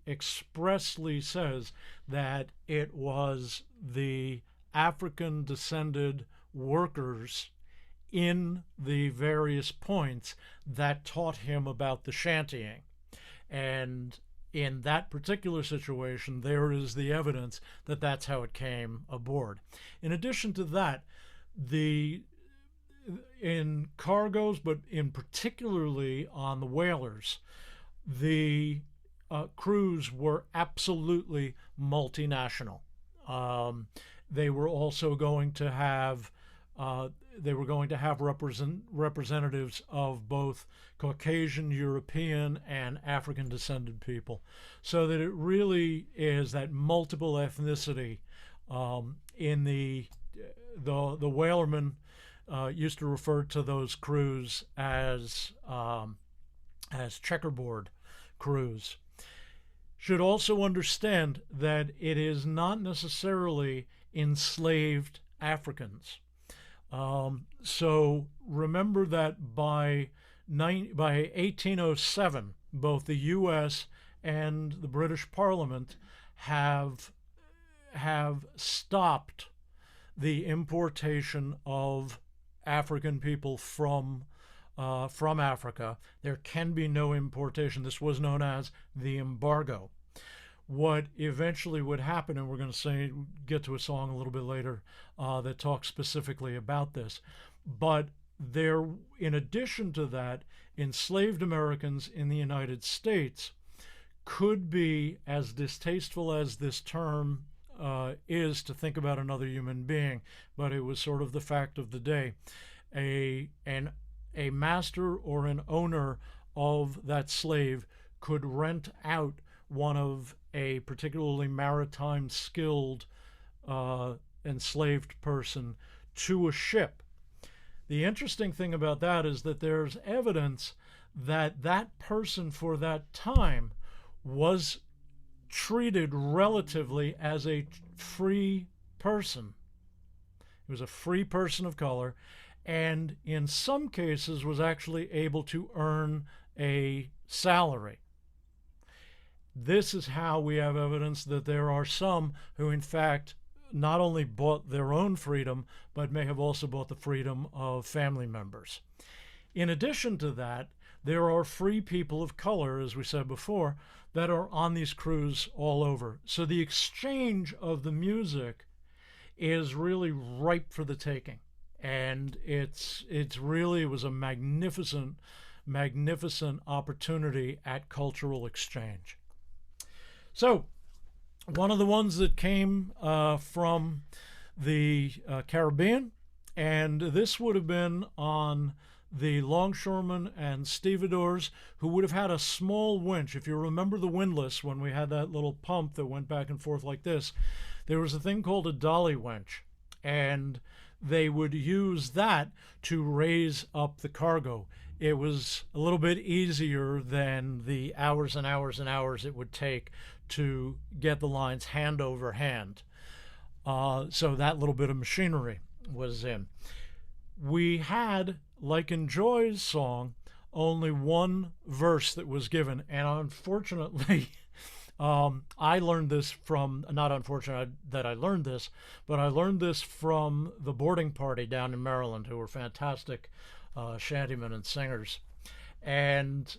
expressly says that it was the African-descended workers in the various points that taught him about the shantying. And in that particular situation, there is the evidence that that's how it came aboard. In addition to that, in cargoes, but in particularly on the whalers, the crews were absolutely multinational. They were also going to have representatives of both Caucasian, European, and African descended people, so that it really is that multiple ethnicity. In the whalermen used to refer to those crews as checkerboard crews. Should also understand that it is not necessarily enslaved Africans. So remember that by by 1807, both the U.S. and the British Parliament have stopped the importation of African people from Africa. There can be no importation. This was known as the embargo. What eventually would happen, and we're going to get to a song a little bit later that talks specifically about this, but there, in addition to that, enslaved Americans in the United States could be, as distasteful as this term is to think about another human being, but it was sort of the fact of the day. A master or an owner of that slave could rent out one of a particularly maritime skilled enslaved person to a ship. The interesting thing about that is that there's evidence that that person for that time was treated relatively as a free person. He was a free person of color, and in some cases was actually able to earn a salary. This is how we have evidence that there are some who, in fact, not only bought their own freedom, but may have also bought the freedom of family members. In addition to that, there are free people of color, as we said before, that are on these crews all over. So the exchange of the music is really ripe for the taking. And it was a magnificent opportunity at cultural exchange. So one of the ones that came from the Caribbean, and this would have been on the longshoremen and stevedores, who would have had a small winch. If you remember the windlass, when we had that little pump that went back and forth like this, there was a thing called a dolly winch, and they would use that to raise up the cargo. It was a little bit easier than the hours and hours and hours it would take to get the lines hand over hand. So that little bit of machinery was in. We had, like in Joy's song, only one verse that was given, and unfortunately, I learned this from, not unfortunate that I learned this, but I learned this from the boarding party down in Maryland, who were fantastic shantymen and singers. And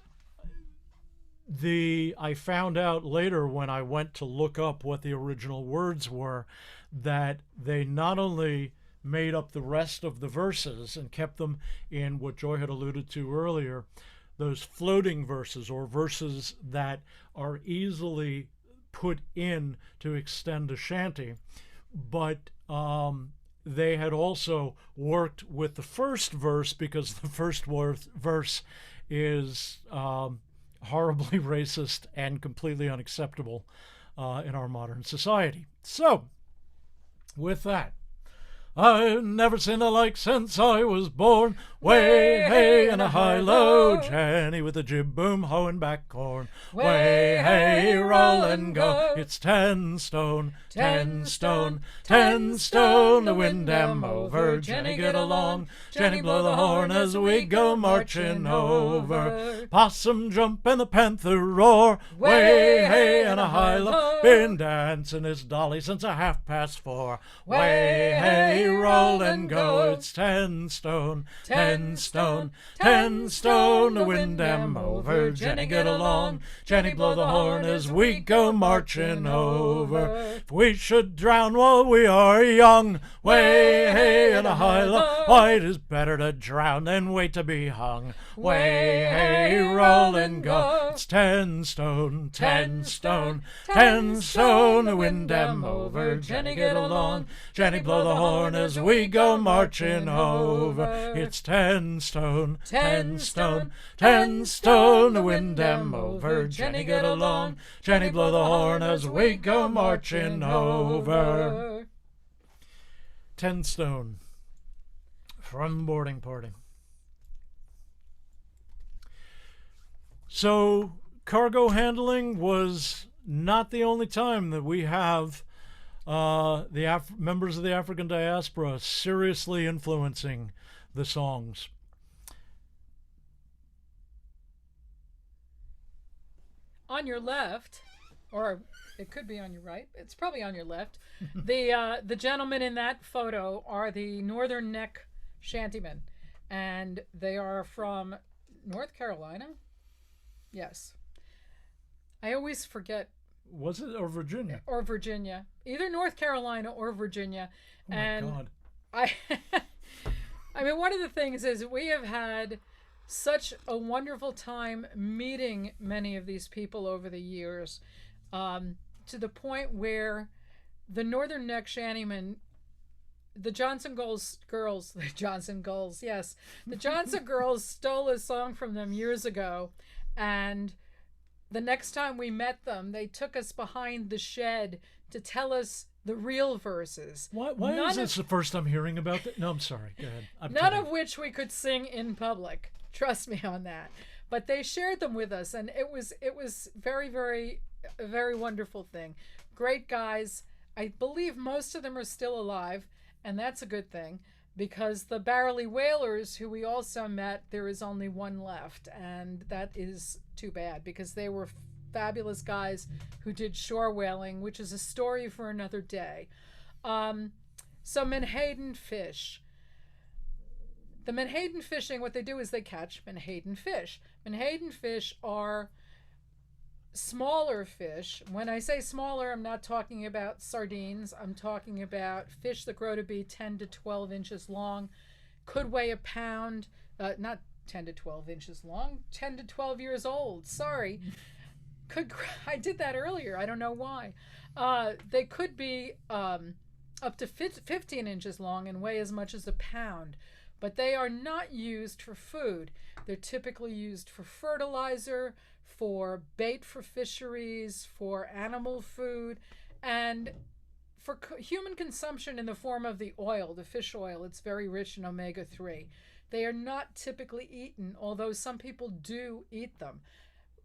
I found out later when I went to look up what the original words were, that they not only made up the rest of the verses and kept them in what Joy had alluded to earlier, those floating verses, or verses that are easily put in to extend a shanty, but they had also worked with the first verse, because the first verse is horribly racist and completely unacceptable in our modern society. So, with that, I've never seen the like since I was born. Way, hey, and a high-low Jenny with a jib-boom hoeing back corn. Way, hey, roll and go. It's 10 stone, 10 stone, 10 stone. The wind am over. Jenny, get along. Jenny, blow the horn as we go marching over. Possum jump and the panther roar. Way, hey, and a high-low. Been dancing this dolly since 4:30. Way, hey, roll and go. It's 10 stone, 10 stone, 10 stone. The wind am over. Jenny, get along. Jenny, blow the horn as we go marching over. If we should drown while we are young, way, hey, and a high low, why, it is better to drown than wait to be hung. Way, hey, roll and go. It's 10 stone, 10 stone, 10 stone. The wind am over. Jenny, get along. Jenny, blow the horn as we go marching over. It's 10 stone, 10 stone, 10 stone. The wind am over. Jenny, get along. Jenny, blow the horn as we go marching over. 10 stone from the boarding party. So cargo handling was not the only time that we have members of the African diaspora seriously influencing the songs. on your left, or it could be on your right. It's probably on your left. The gentlemen in that photo are the Northern Neck Shantymen, and they are from North Carolina. Yes, I always forget. Was it or Virginia? Or Virginia, either North Carolina or Virginia. Oh my God! I, I mean, one of the things is we have had such a wonderful time meeting many of these people over the years, to the point where the Northern Neck Shantymen, the Johnson girls, yes, the Johnson girls stole a song from them years ago, and the next time we met them, they took us behind the shed to tell us the real verses. Why is this the first I'm hearing about that? No, I'm sorry. Go ahead. None of which we could sing in public. Trust me on that. But they shared them with us, and it was very, very, a very wonderful thing. Great guys. I believe most of them are still alive, and that's a good thing, because the Barrowley Whalers, who we also met, there is only one left, and that is too bad, because they were fabulous guys who did shore whaling, which is a story for another day. So Menhaden fish. The Menhaden fishing, what they do is they catch Menhaden fish. Menhaden fish are smaller fish. When I say smaller, I'm not talking about sardines. I'm talking about fish that grow to be 10 to 12 inches long, could weigh a pound, not 10 to 12 inches long, 10 to 12 years old. Sorry. I did that earlier. I don't know why. They could be up to 15 inches long and weigh as much as a pound. But they are not used for food. They're typically used for fertilizer, for bait for fisheries, for animal food, and for human consumption in the form of the oil, the fish oil. It's very rich in omega-3. They are not typically eaten, although some people do eat them.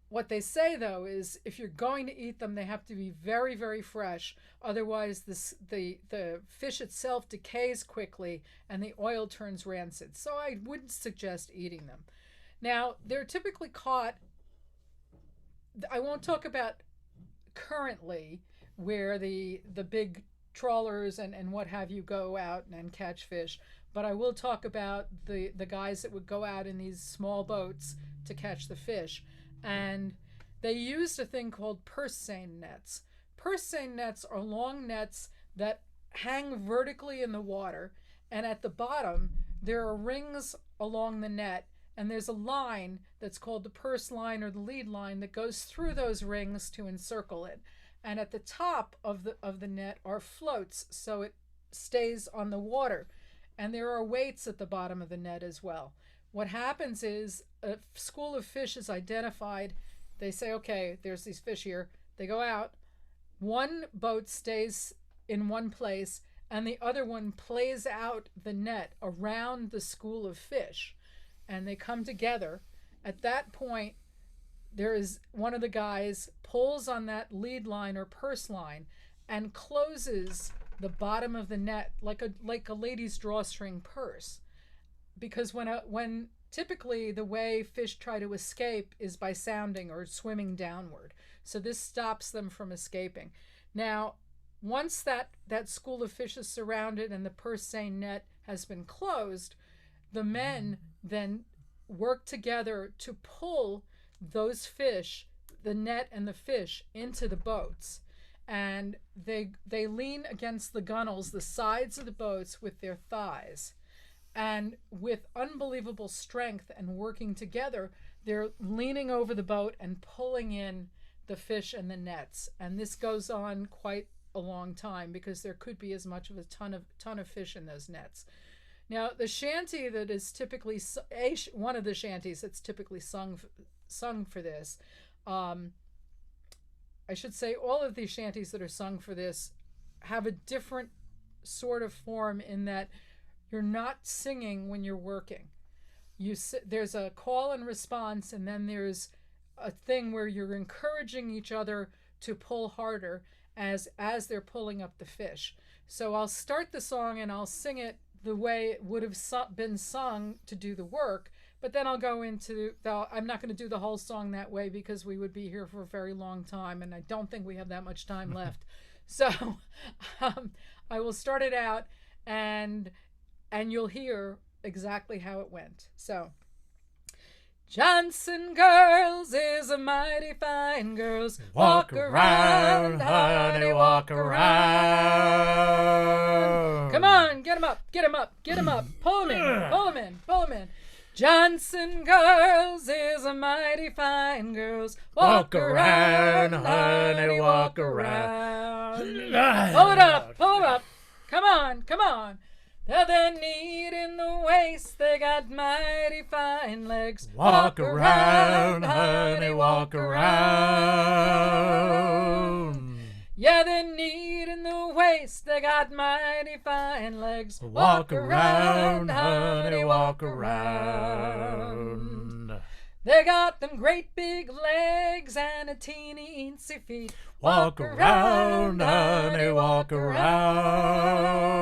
What they say, though, is if you're going to eat them, they have to be very, very fresh. Otherwise, the fish itself decays quickly and the oil turns rancid. So I wouldn't suggest eating them. Now, they're typically caught, I won't talk about currently where the big trawlers and what have you go out and catch fish, but I will talk about the guys that would go out in these small boats to catch the fish. And they used a thing called purse seine nets. Purse seine nets are long nets that hang vertically in the water, and at the bottom there are rings along the net, and there's a line that's called the purse line or the lead line that goes through those rings to encircle it. And at the top of the net are floats, so it stays on the water. And there are weights at the bottom of the net as well. What happens is a school of fish is identified. They say, okay, there's these fish here. They go out. One boat stays in one place, and the other one plays out the net around the school of fish. And they come together. At that point, there is one of the guys pulls on that lead line or purse line and closes the bottom of the net like a lady's drawstring purse. Because when typically the way fish try to escape is by sounding or swimming downward. So this stops them from escaping. Now, once that school of fish is surrounded and the purse seine net has been closed, the men then work together to pull those fish, the net and the fish, into the boats. And they lean against the gunnels, the sides of the boats, with their thighs. And with unbelievable strength and working together, they're leaning over the boat and pulling in the fish and the nets. And this goes on quite a long time because there could be as much of a ton of fish in those nets. Now, the shanty that is typically one of the shanties that's typically sung for this, I should say all of these shanties that are sung for this have a different sort of form in that you're not singing when you're working. There's a call and response, and then there's a thing where you're encouraging each other to pull harder as they're pulling up the fish. So I'll start the song and I'll sing it the way it would have been sung to do the work, But then I'll go into I'm not going to do the whole song that way because we would be here for a very long time, and I don't think we have that much time left. So I will start it out, and you'll hear exactly how it went. So, Johnson girls is a mighty fine girls. Walk around, honey, walk around. Come on, get 'em up, get 'em up, get 'em up. Pull 'em in, pull 'em in, pull 'em in. Johnson girls is a mighty fine girls. Walk around, honey, walk around. Pull it up, pull 'em up. Come on, come on. They're neat in the waist, they got mighty fine legs. Walk around, honey, walk around. Yeah, they're neat in the waist, they got mighty fine legs. Walk around, honey, walk around. They got them great big legs and a teeny eensy feet. Walk around, honey, walk around.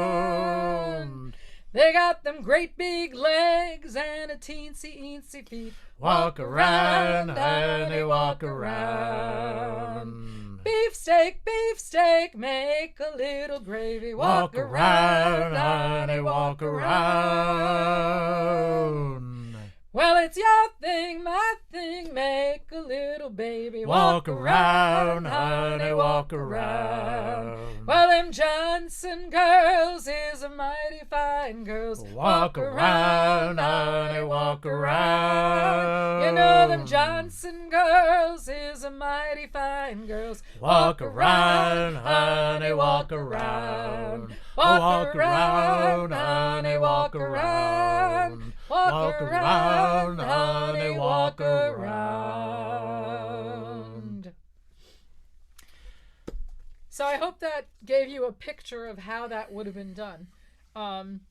They got them great big legs and a teensy eensy feet. Walk around, honey, walk around. Beefsteak, beefsteak, make a little gravy. Walk around, honey, walk around. Well, it's your thing, my thing, make a little baby. Walk around, honey, walk around. Well, them Johnson girls is a mighty fine girls. Walk around, honey, walk around. You know them Johnson girls is a mighty fine girls. Walk around, honey, walk around. Walk around, honey, walk around. Walk around, honey, walk around. So I hope that gave you a picture of how that would have been done. Hard,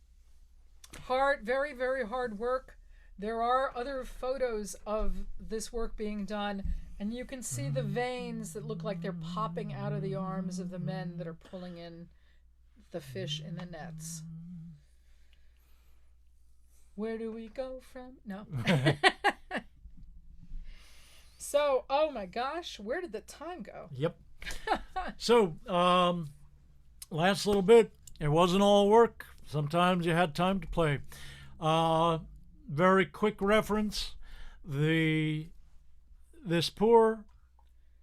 very, very hard work. There are other photos of this work being done, and you can see the veins that look like they're popping out of the arms of the men that are pulling in the fish in the nets. Where do we go from? No. So, oh my gosh, where did the time go? Yep. So, last little bit, it wasn't all work. Sometimes you had time to play. Very quick reference. This poor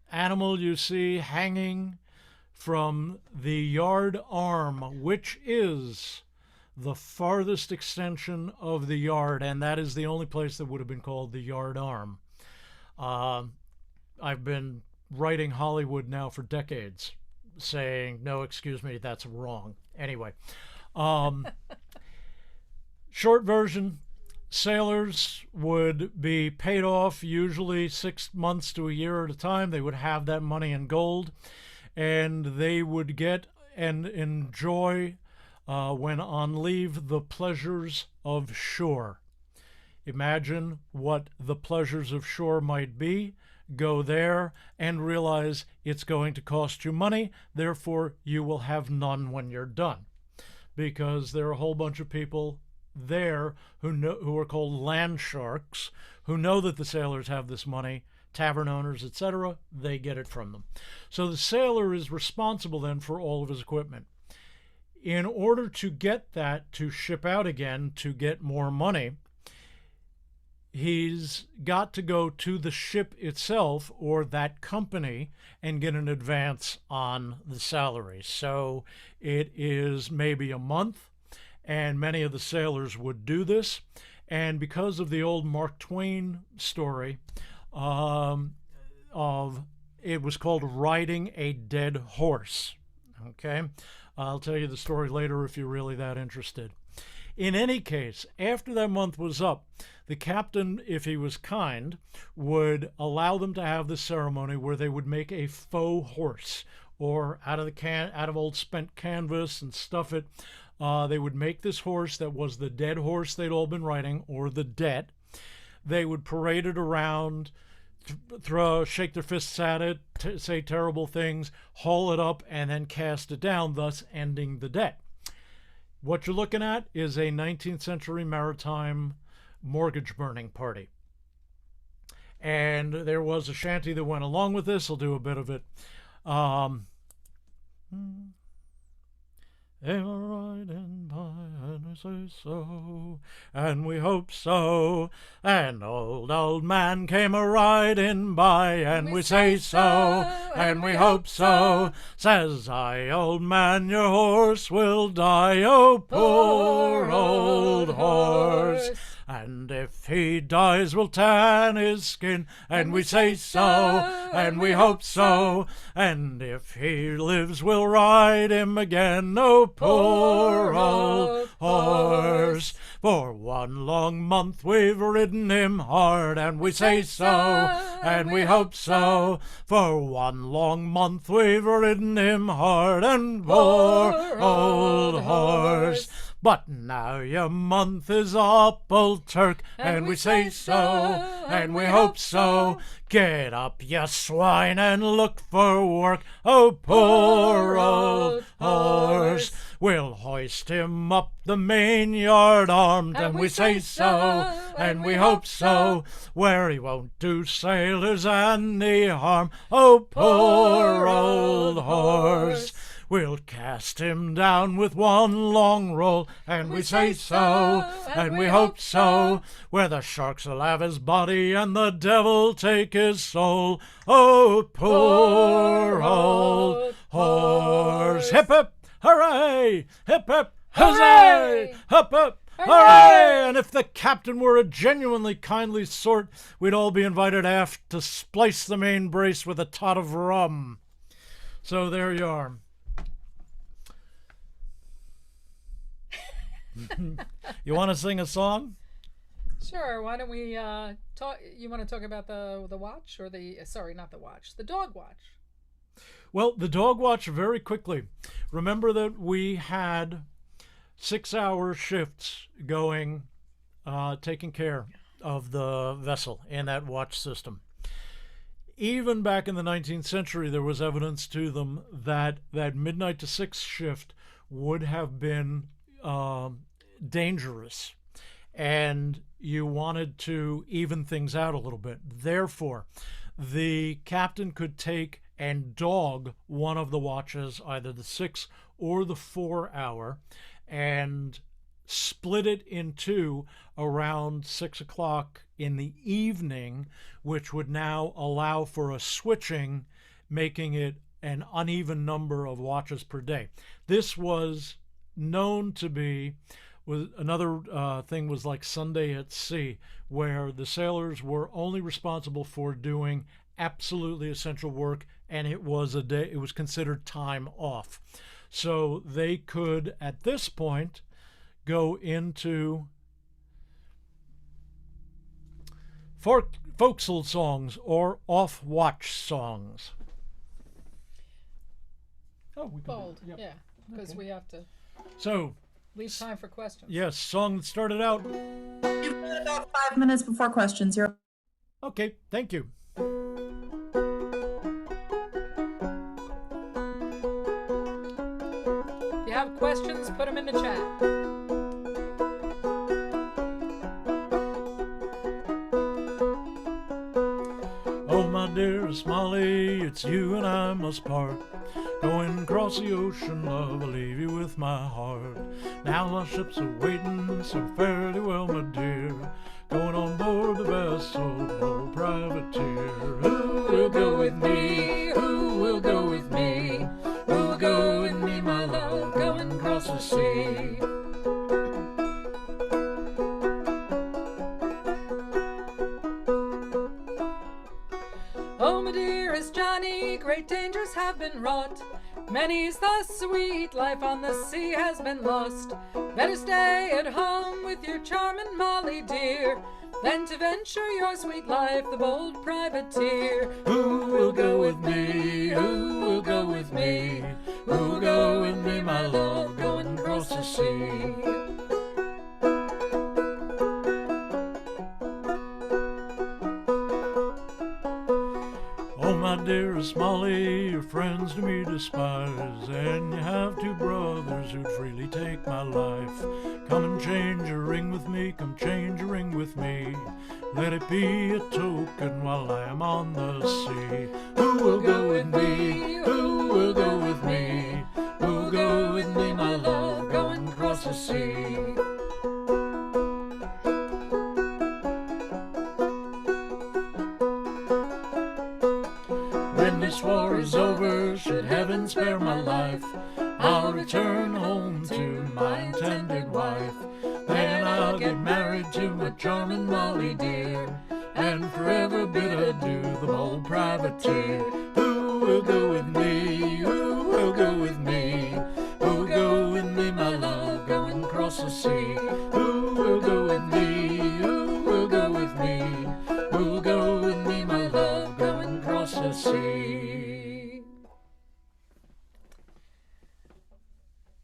animal you see hanging from the yard arm, which is the farthest extension of the yard, and that is the only place that would have been called the yard arm. I've been writing Hollywood now for decades, saying, no, excuse me, that's wrong. Anyway, short version, sailors would be paid off usually 6 months to a year at a time. They would have that money in gold, and they would get and enjoy when on leave, the pleasures of shore. Imagine what the pleasures of shore might be. Go there and realize it's going to cost you money, therefore you will have none when you're done. Because there are a whole bunch of people there who are called land sharks, who know that the sailors have this money, tavern owners, etc. They get it from them. So the sailor is responsible then for all of his equipment. In order to get that to ship out again to get more money, he's got to go to the ship itself or that company and get an advance on the salary. So it is maybe a month, and many of the sailors would do this. And because of the old Mark Twain story it was called riding a dead horse. Okay? I'll tell you the story later if you're really that interested. In any case, after that month was up, the captain, if he was kind, would allow them to have this ceremony where they would make a faux horse, or out of old spent canvas and stuff it. They would make this horse that was the dead horse they'd all been riding, or the debt. They would parade it around, shake their fists at it, say terrible things, haul it up, and then cast it down, thus ending the debt. What you're looking at is a 19th century maritime mortgage burning party. And there was a shanty that went along with this. I'll do a bit of it. Am I riding by and we say so, and we hope so. An old man came a riding by and we say so, and we hope so. Says I, old man, your horse will die, oh poor old horse. And if he dies, we'll tan his skin, and we say so, and we hope so. And if he lives, we'll ride him again, oh poor old horse. For 1 long month we've ridden him hard, and we say so, and we hope so. For 1 long month we've ridden him hard, and poor old horse. But now your month is up, old Turk, and we say so, and we hope so. Get up, you swine, and look for work, oh poor old horse. We'll hoist him up the main yard armed, and we say so, and we hope so. Where he won't do sailors any harm, oh poor old horse. We'll cast him down with 1 long roll, and we say so, and we hope so. Where the sharks will have his body and the devil take his soul, oh poor old horse. Hip hip hooray, hip hip hooray, hip hip hooray. And if the captain were a genuinely kindly sort, we'd all be invited aft to splice the main brace with a tot of rum. So there you are. You want to sing a song? Sure. Why don't we talk? You want to talk about the watch, or not the watch, the dog watch? Well, the dog watch, very quickly. Remember that we had 6-hour shifts going, taking care of the vessel in that watch system. Even back in the 19th century, there was evidence to them that that midnight to 6 shift would have been dangerous, and you wanted to even things out a little bit. Therefore, the captain could take and dog one of the watches, either the 6 or the 4 hour, and split it in two around 6 o'clock in the evening, which would now allow for a switching, making it an uneven number of watches per day. This was known to be, another thing was like Sunday at sea, where the sailors were only responsible for doing absolutely essential work, and it was considered time off. So they could, at this point, go into forecastle songs or off-watch songs. Oh, we can Bold, yeah, because we have to leave time for questions. Yes, song that started out. You've got about 5 minutes before questions. You're okay. Thank you. If you have questions, put them in the chat. Oh, my dearest Molly, it's you and I must part. Going across the ocean, love, I'll leave you with my heart. Now my ship's a-waiting so fairly well, my dear. Going on board the vessel, old privateer. Who will go with me? Who will go with me? Who will go with me, my love, going across the sea? Oh, my dearest Johnny, great dangers have been wrought. Many's the sweet life on the sea has been lost. Better stay at home with your charming Molly dear, than to venture your sweet life, the bold privateer. Who will go with me? Who will go with me? Who will go with me, my love, going across the sea? dearest Molly, your friends to me despise, and you have two brothers who'd freely take my life. Come and change a ring with me, come change a ring with me. Let it be a token while I am on the sea. Who will go with me? Who will go with me? Who will go with me, my love, going across the sea? When this war is over, should heaven spare my life, I'll return home to my intended wife. Then I'll get married to my charming Molly dear, and forever bid adieu the bold privateer. Who will go with me? Who will go with me? Who will go with me, my love, going across the sea? Who will go with me? Who will go with me? Who will go with me, my love, going across the sea?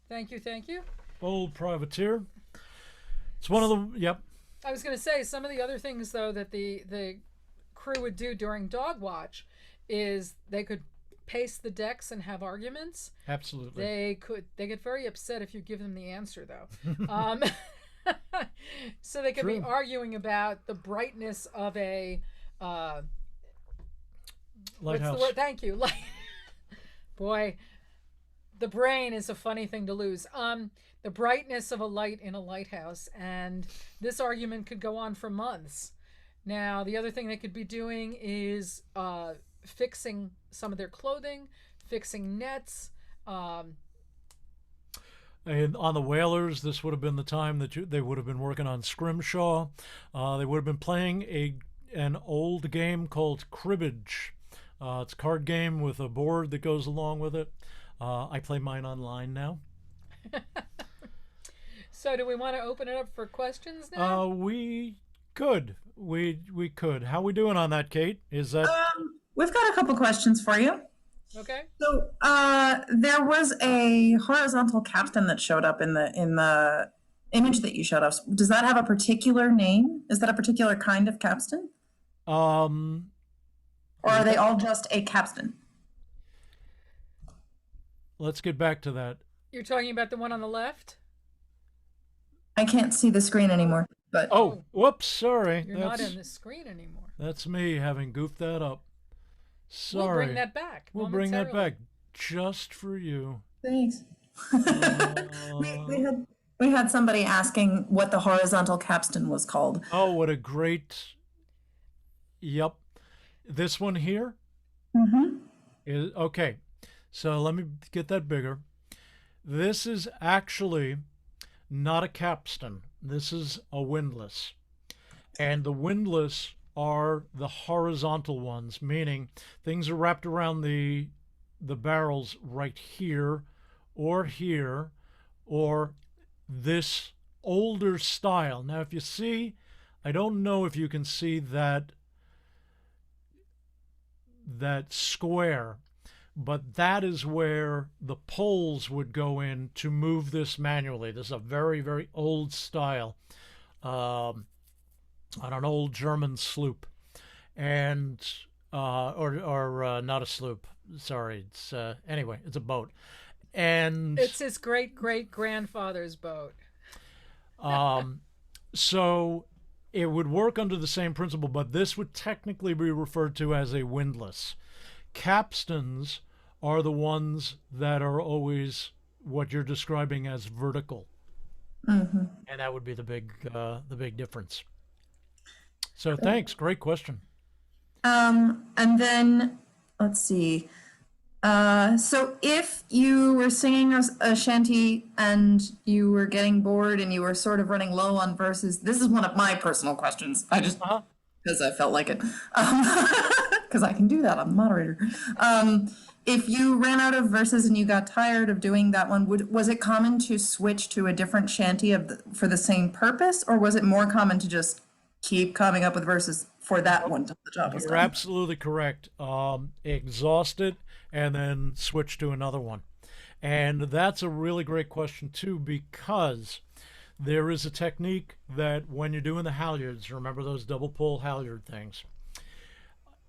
Thank you, thank you. Bold privateer. It's one of the, yep. I was going to say, some of the other things, though, that the crew would do during dog watch is they could pace the decks and have arguments. Absolutely. They get very upset if you give them the answer, though. So they could be True. arguing about the brightness of a what's Lighthouse. the word? Thank you. Boy, the brain is a funny thing to lose. The brightness of a light in a lighthouse, and this argument could go on for months. Now, the other thing they could be doing is fixing some of their clothing, fixing nets. And on the whalers, this would have been the time that they would have been working on scrimshaw. They would have been playing an old game called cribbage. It's a card game with a board that goes along with it. I play mine online now. So do we want to open it up for questions now? We could. We could. How we doing on that, Kate? Is that We've got a couple questions for you. Okay. So there was a horizontal capstan that showed up in the image that you showed us. Does that have a particular name? Is that a particular kind of capstan? Or are they all just a capstan? let's get back to that. You're talking about the one on the left? I can't see the screen anymore, but Oh, whoops, sorry. You're not in the screen anymore. That's me having goofed that up. Sorry. We'll bring that back. We'll bring that momentarily. back just for you. thanks. we had somebody asking what the horizontal capstan was called. Oh, what a great. Yep. This one here Mm-hmm. is okay. So let me get that bigger. This is actually not a capstan. This is a windlass. And the windlass are the horizontal ones, meaning things are wrapped around the barrels right here or this older style. Now, if you see, I don't know if you can see that square, but that is where the poles would go in to move this manually. This is a very, very old style on an old German sloop, and or not a sloop. Sorry, it's anyway, it's a boat, and It's his great-great-grandfather's boat. so it would work under the same principle, but this would technically be referred to as a windlass. Capstans are the ones that are always what you're describing as vertical, Mm-hmm. and that would be the big difference. So thanks, great question. And then let's see. So if you were singing a shanty and you were getting bored and you were sort of running low on verses, this is one of my personal questions. I just because I felt like it, because I can do that. I'm the moderator. If you ran out of verses and you got tired of doing that one, was it common to switch to a different shanty for the same purpose, or was it more common to just keep coming up with verses for that one till the job was You're done? absolutely correct. Exhaust it and then switch to another one. And that's a really great question too, because there is a technique that when you're doing the halyards, remember those double pull halyard things,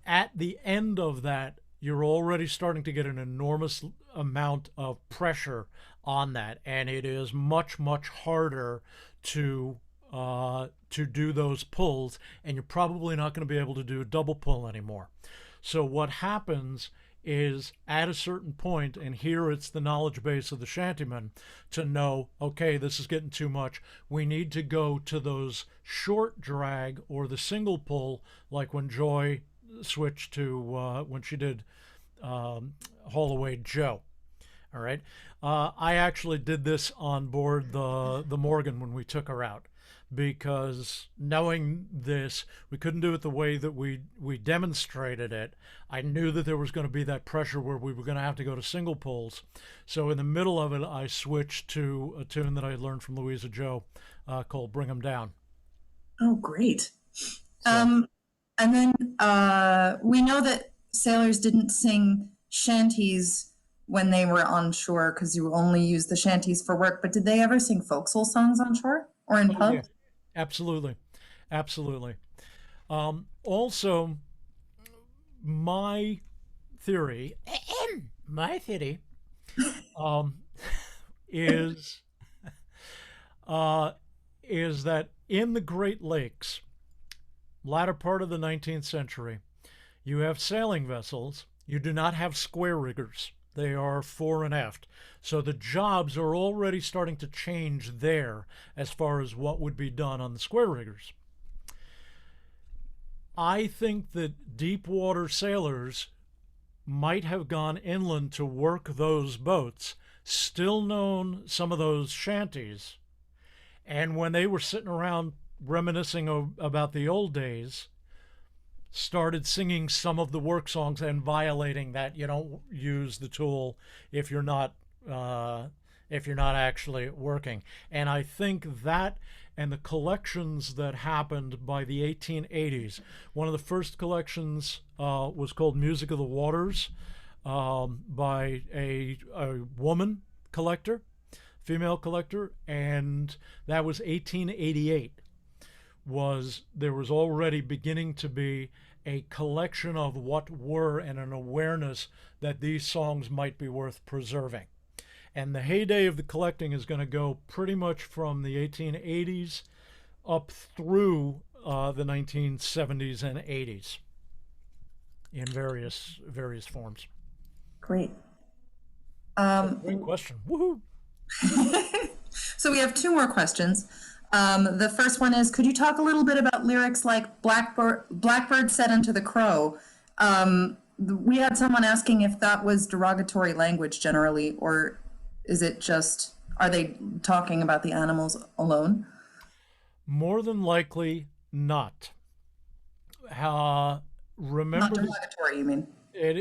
at the end of that, you're already starting to get an enormous amount of pressure on that, and it is much, much harder to do those pulls, and you're probably not going to be able to do a double pull anymore. So what happens is at a certain point, and here it's the knowledge base of the shantyman to know, okay, this is getting too much. We need to go to those short drag or the single pull, like when Joy switched to when she did Holloway Joe. All right. I actually did this on board the Morgan when we took her out, because knowing this, we couldn't do it the way that we demonstrated it. I knew that there was going to be that pressure where we were going to have to go to single pulls. So in the middle of it, I switched to a tune that I had learned from Louisa Joe called Bring 'Em Down. Oh, great. So, And then we know that sailors didn't sing shanties when they were on shore because you only use the shanties for work, but did they ever sing folk soul songs on shore or in pubs? yeah, absolutely. Absolutely. Also, my theory, my theory, um, is is that in the Great Lakes, latter part of the 19th century, you have sailing vessels. You do not have square riggers. They are fore and aft. So the jobs are already starting to change there as far as what would be done on the square riggers. I think that deep water sailors might have gone inland to work those boats, still known some of those shanties. And when they were sitting around reminiscing about the old days, started singing some of the work songs and violating that you don't use the tool if you're not actually working. And I think that and the collections that happened by the 1880s. One of the first collections was called Music of the Waters by a woman collector, female collector, and that was 1888. There was already beginning to be a collection of what were and an awareness that these songs might be worth preserving. And the heyday of the collecting is going to go pretty much from the 1880s up through the 1970s and 80s in various forms. Great. Great question. Woohoo! So we have two more questions. The first one is, could you talk a little bit about lyrics like Blackbird said unto the crow? We had someone asking if that was derogatory language generally, or is it just, are they talking about the animals alone? More than likely not. Remember, Not derogatory, you mean?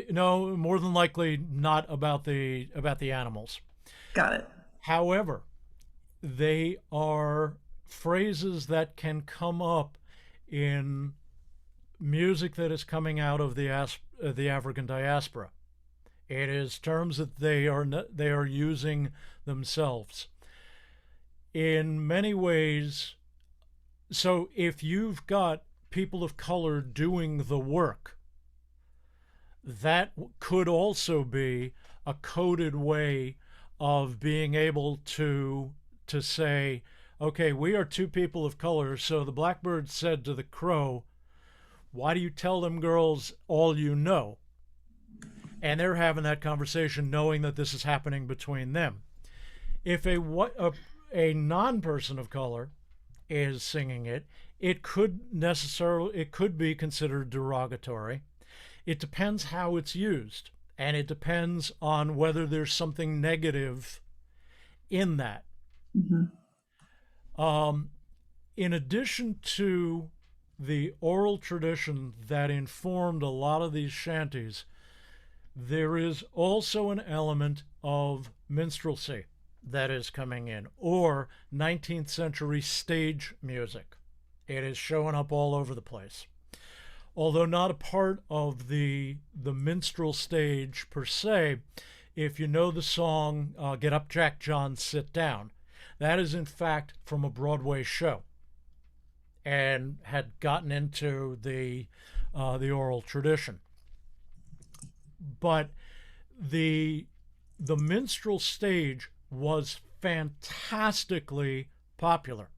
no, more than likely not about the animals. Got it. However, they are phrases that can come up in music that is coming out of the African diaspora. It is terms that they are using themselves in many ways. So if you've got people of color doing the work, that could also be a coded way of being able to say, okay, we are two people of color, so the blackbird said to the crow, why do you tell them girls all you know? And they're having that conversation knowing that this is happening between them. If a non-person of color is singing it, it could be considered derogatory. It depends how it's used, and it depends on whether there's something negative in that. Mm-hmm. In addition to the oral tradition that informed a lot of these shanties, there is also an element of minstrelsy that is coming in, or 19th century stage music. It is showing up all over the place. Although not a part of the minstrel stage per se, if you know the song Get Up Jack John Sit Down, that is in fact from a Broadway show and had gotten into the oral tradition. but the minstrel stage was fantastically popular.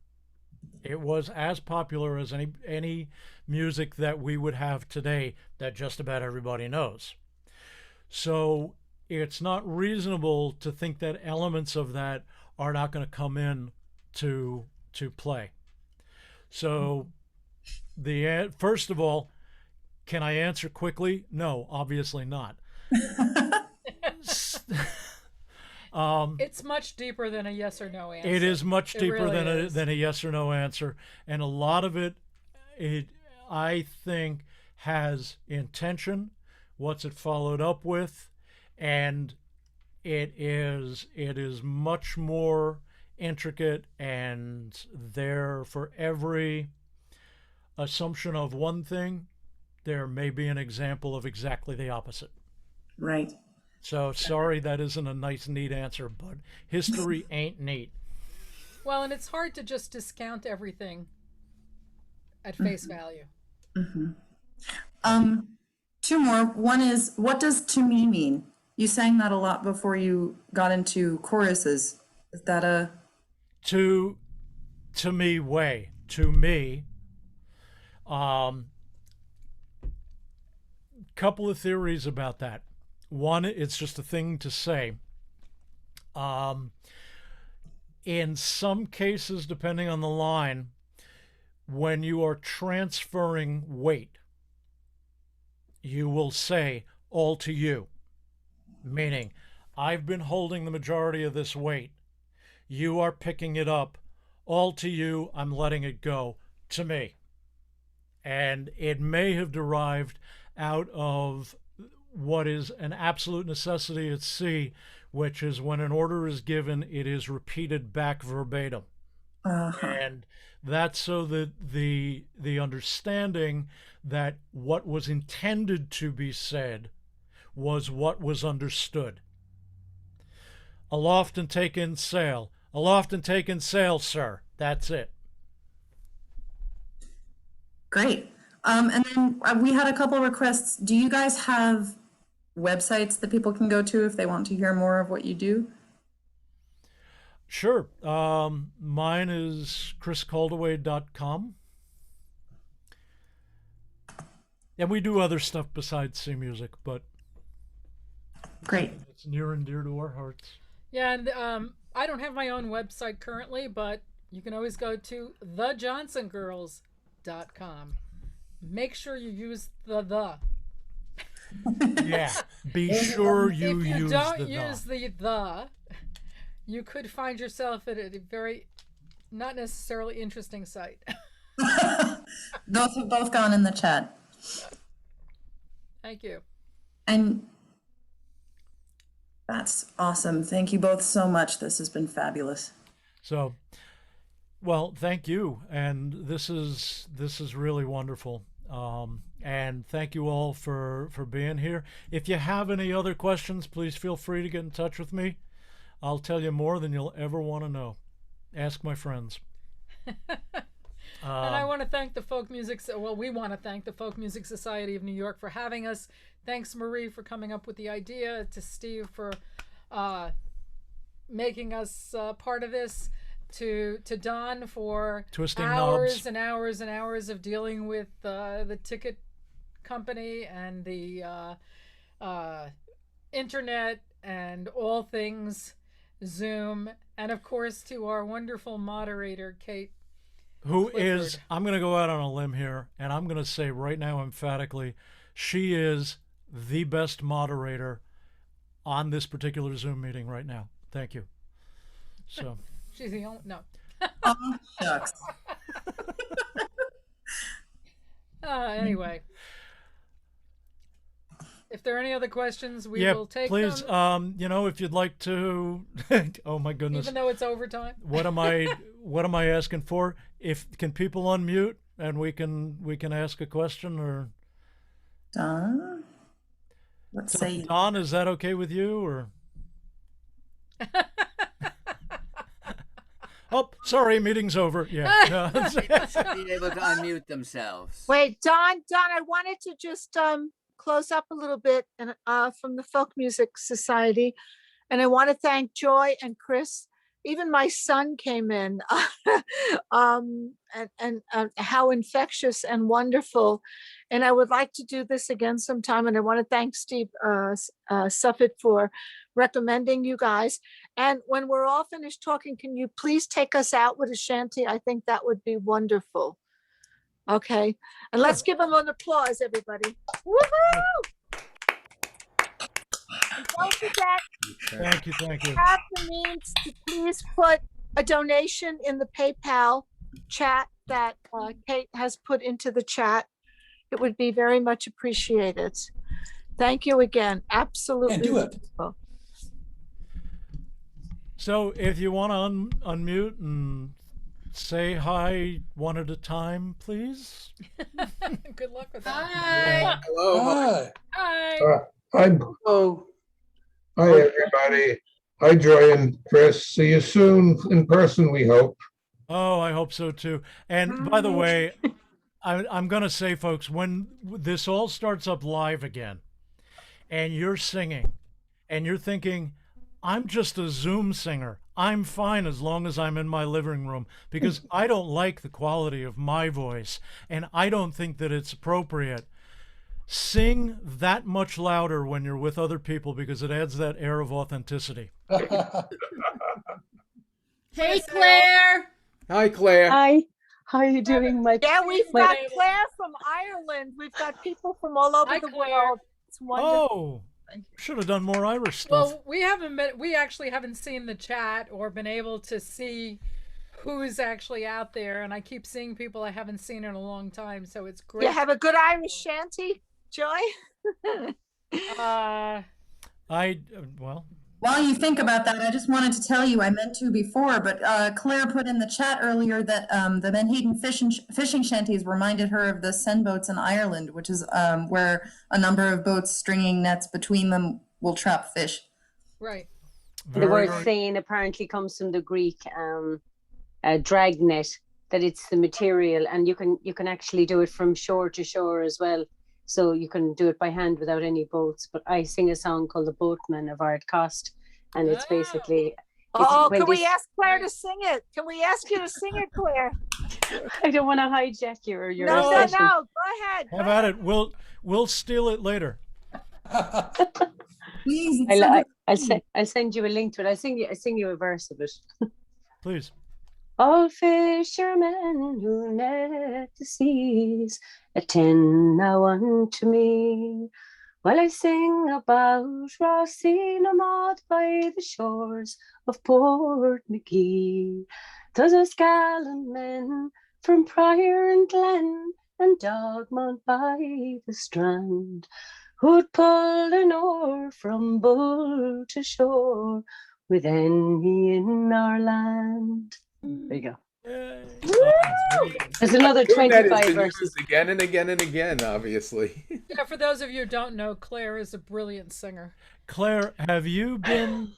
It was as popular as any music that we would have today that just about everybody knows. So it's not reasonable to think that elements of that are not going to come in to play. So first of all, can I answer quickly? No, obviously not. It's much deeper than a yes or no answer. It is much deeper really than a yes or no answer, and a lot of it I think has intention. What's it followed up with? And it is much more intricate, and there, for every assumption of one thing, there may be an example of exactly the opposite. Right. So sorry that isn't a nice, neat answer, but history ain't neat. Well, and it's hard to just discount everything at face value. Two more. One is, what does to me mean? You sang that a lot before you got into choruses. Is that a... To me, couple of theories about that. One, it's just a thing to say. In some cases, depending on the line, when you are transferring weight, you will say, all to you. Meaning, I've been holding the majority of this weight. You are picking it up. All to you, I'm letting it go to me. And it may have derived out of what is an absolute necessity at sea, which is when an order is given, it is repeated back verbatim. And that's so that the understanding that what was intended to be said was what was understood. Aloft and take in sail. Aloft and take in sail, sir. That's it. Great. And then we had a couple requests. Do you guys have websites that people can go to if they want to hear more of what you do? Sure. Mine is chriskoldeway.com. And we do other stuff besides sea music, but Great. it's near and dear to our hearts. Yeah, and I don't have my own website currently, but you can always go to thejohnsongirls.com. Make sure you use the. Yeah, be sure you if you use don't the use the, you could find yourself at a very not necessarily interesting site. Those have both gone in the chat. Thank you. And that's awesome. Thank you both so much. This has been fabulous. So, well, thank you, and this is really wonderful. And thank you all for being here. If you have any other questions, please feel free to get in touch with me. I'll tell you more than you'll ever want to know. Ask my friends. And I want to thank the Folk Music, we want to thank the Folk Music Society of New York for having us. Thanks, Marie, for coming up with the idea, to Steve for making us part of this, to Don for Twisting hours knobs. and hours and hours of dealing with the ticket company and the internet and all things Zoom, and of course to our wonderful moderator, Kate. Who Clifford. is, I'm going to go out on a limb here, and I'm going to say right now emphatically, she is the best moderator on this particular Zoom meeting right now. Thank you. So She's the only, no. Oh, shucks. Anyway. If there are any other questions, we will take please, them. if you'd like to, oh my goodness. Even though it's overtime. What am I asking for? Can people unmute and we can ask a question, or Don? Let's say Don, is that okay with you, or? Oh, sorry, meeting's over. Yeah. No. Being able to unmute themselves. Wait, Don, I wanted to just close up a little bit and from the Folk Music Society. And I want to thank Joy and Chris. Even my son came in, and how infectious and wonderful. And I would like to do this again sometime. And I want to thank Steve Suffolk for recommending you guys. And when we're all finished talking, can you please take us out with a shanty? I think that would be wonderful. Okay, and let's give them an applause, everybody. Woohoo! And don't forget, Thank you. have the means to please put a donation in the PayPal chat that Kate has put into the chat. It would be very much appreciated. Thank you again. Absolutely. Yeah, do it. wonderful. So if you want to unmute and say hi one at a time, please. Good luck with that. Hi. Hello. Hi. Hi. Hello. Hi, everybody. Hi, Joy and Chris. See you soon in person, we hope. Oh, I hope so too. And by the way, I'm going to say, folks, when this all starts up live again and you're singing and you're thinking, I'm just a Zoom singer, I'm fine as long as I'm in my living room, because I don't like the quality of my voice and I don't think that it's appropriate. Sing that much louder when you're with other people, because it adds that air of authenticity. Hey, Claire. Hi, Claire. Hi, how are you doing? Yeah, we've got Claire from Ireland. We've got people from all over Hi, the Claire. world. It's wonderful. Oh, should have done more Irish stuff. Well, we actually haven't seen the chat or been able to see who's actually out there, and I keep seeing people I haven't seen in a long time, so it's great. You have a good Irish shanty, Joy? Well, While you think about that, I just wanted to tell you, I meant to before, but Claire put in the chat earlier that the Menhaden fishing shanties reminded her of the Seine boats in Ireland, which is where a number of boats stringing nets between them will trap fish. Right. The word seine apparently comes from the Greek dragnet, that it's the material, and you can actually do it from shore to shore as well. So you can do it by hand without any boats. But I sing a song called The Boatman of Art Cost, and it's basically... Can we ask Claire to sing it? Can we ask you to sing it, Claire? I don't want to hijack you or your No, session. go ahead. Have at it. We'll steal it later. Please. I'll send you a link to it. I sing you a verse of it. Please. All fishermen who net the seas, attend now unto me, while I sing about Rossinamod by the shores of Port McGee. Those us gallant men from Prior and Glen and Dogmount by the strand, who'd pull an oar from Bull to shore with any in our land. There you go. There's another 25 verses. Again and again and again, obviously. Yeah, for those of you who don't know, Claire is a brilliant singer. Claire, have you been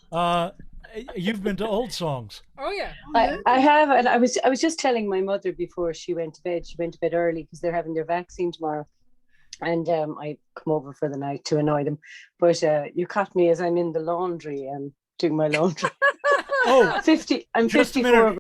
you've been to Old Songs? Oh yeah. I have, and I was just telling my mother before she went to bed. She went to bed early because they're having their vaccine tomorrow. And I come over for the night to annoy them. But you caught me as I'm in the laundry and doing my laundry. Oh, I'm just a 54. minute.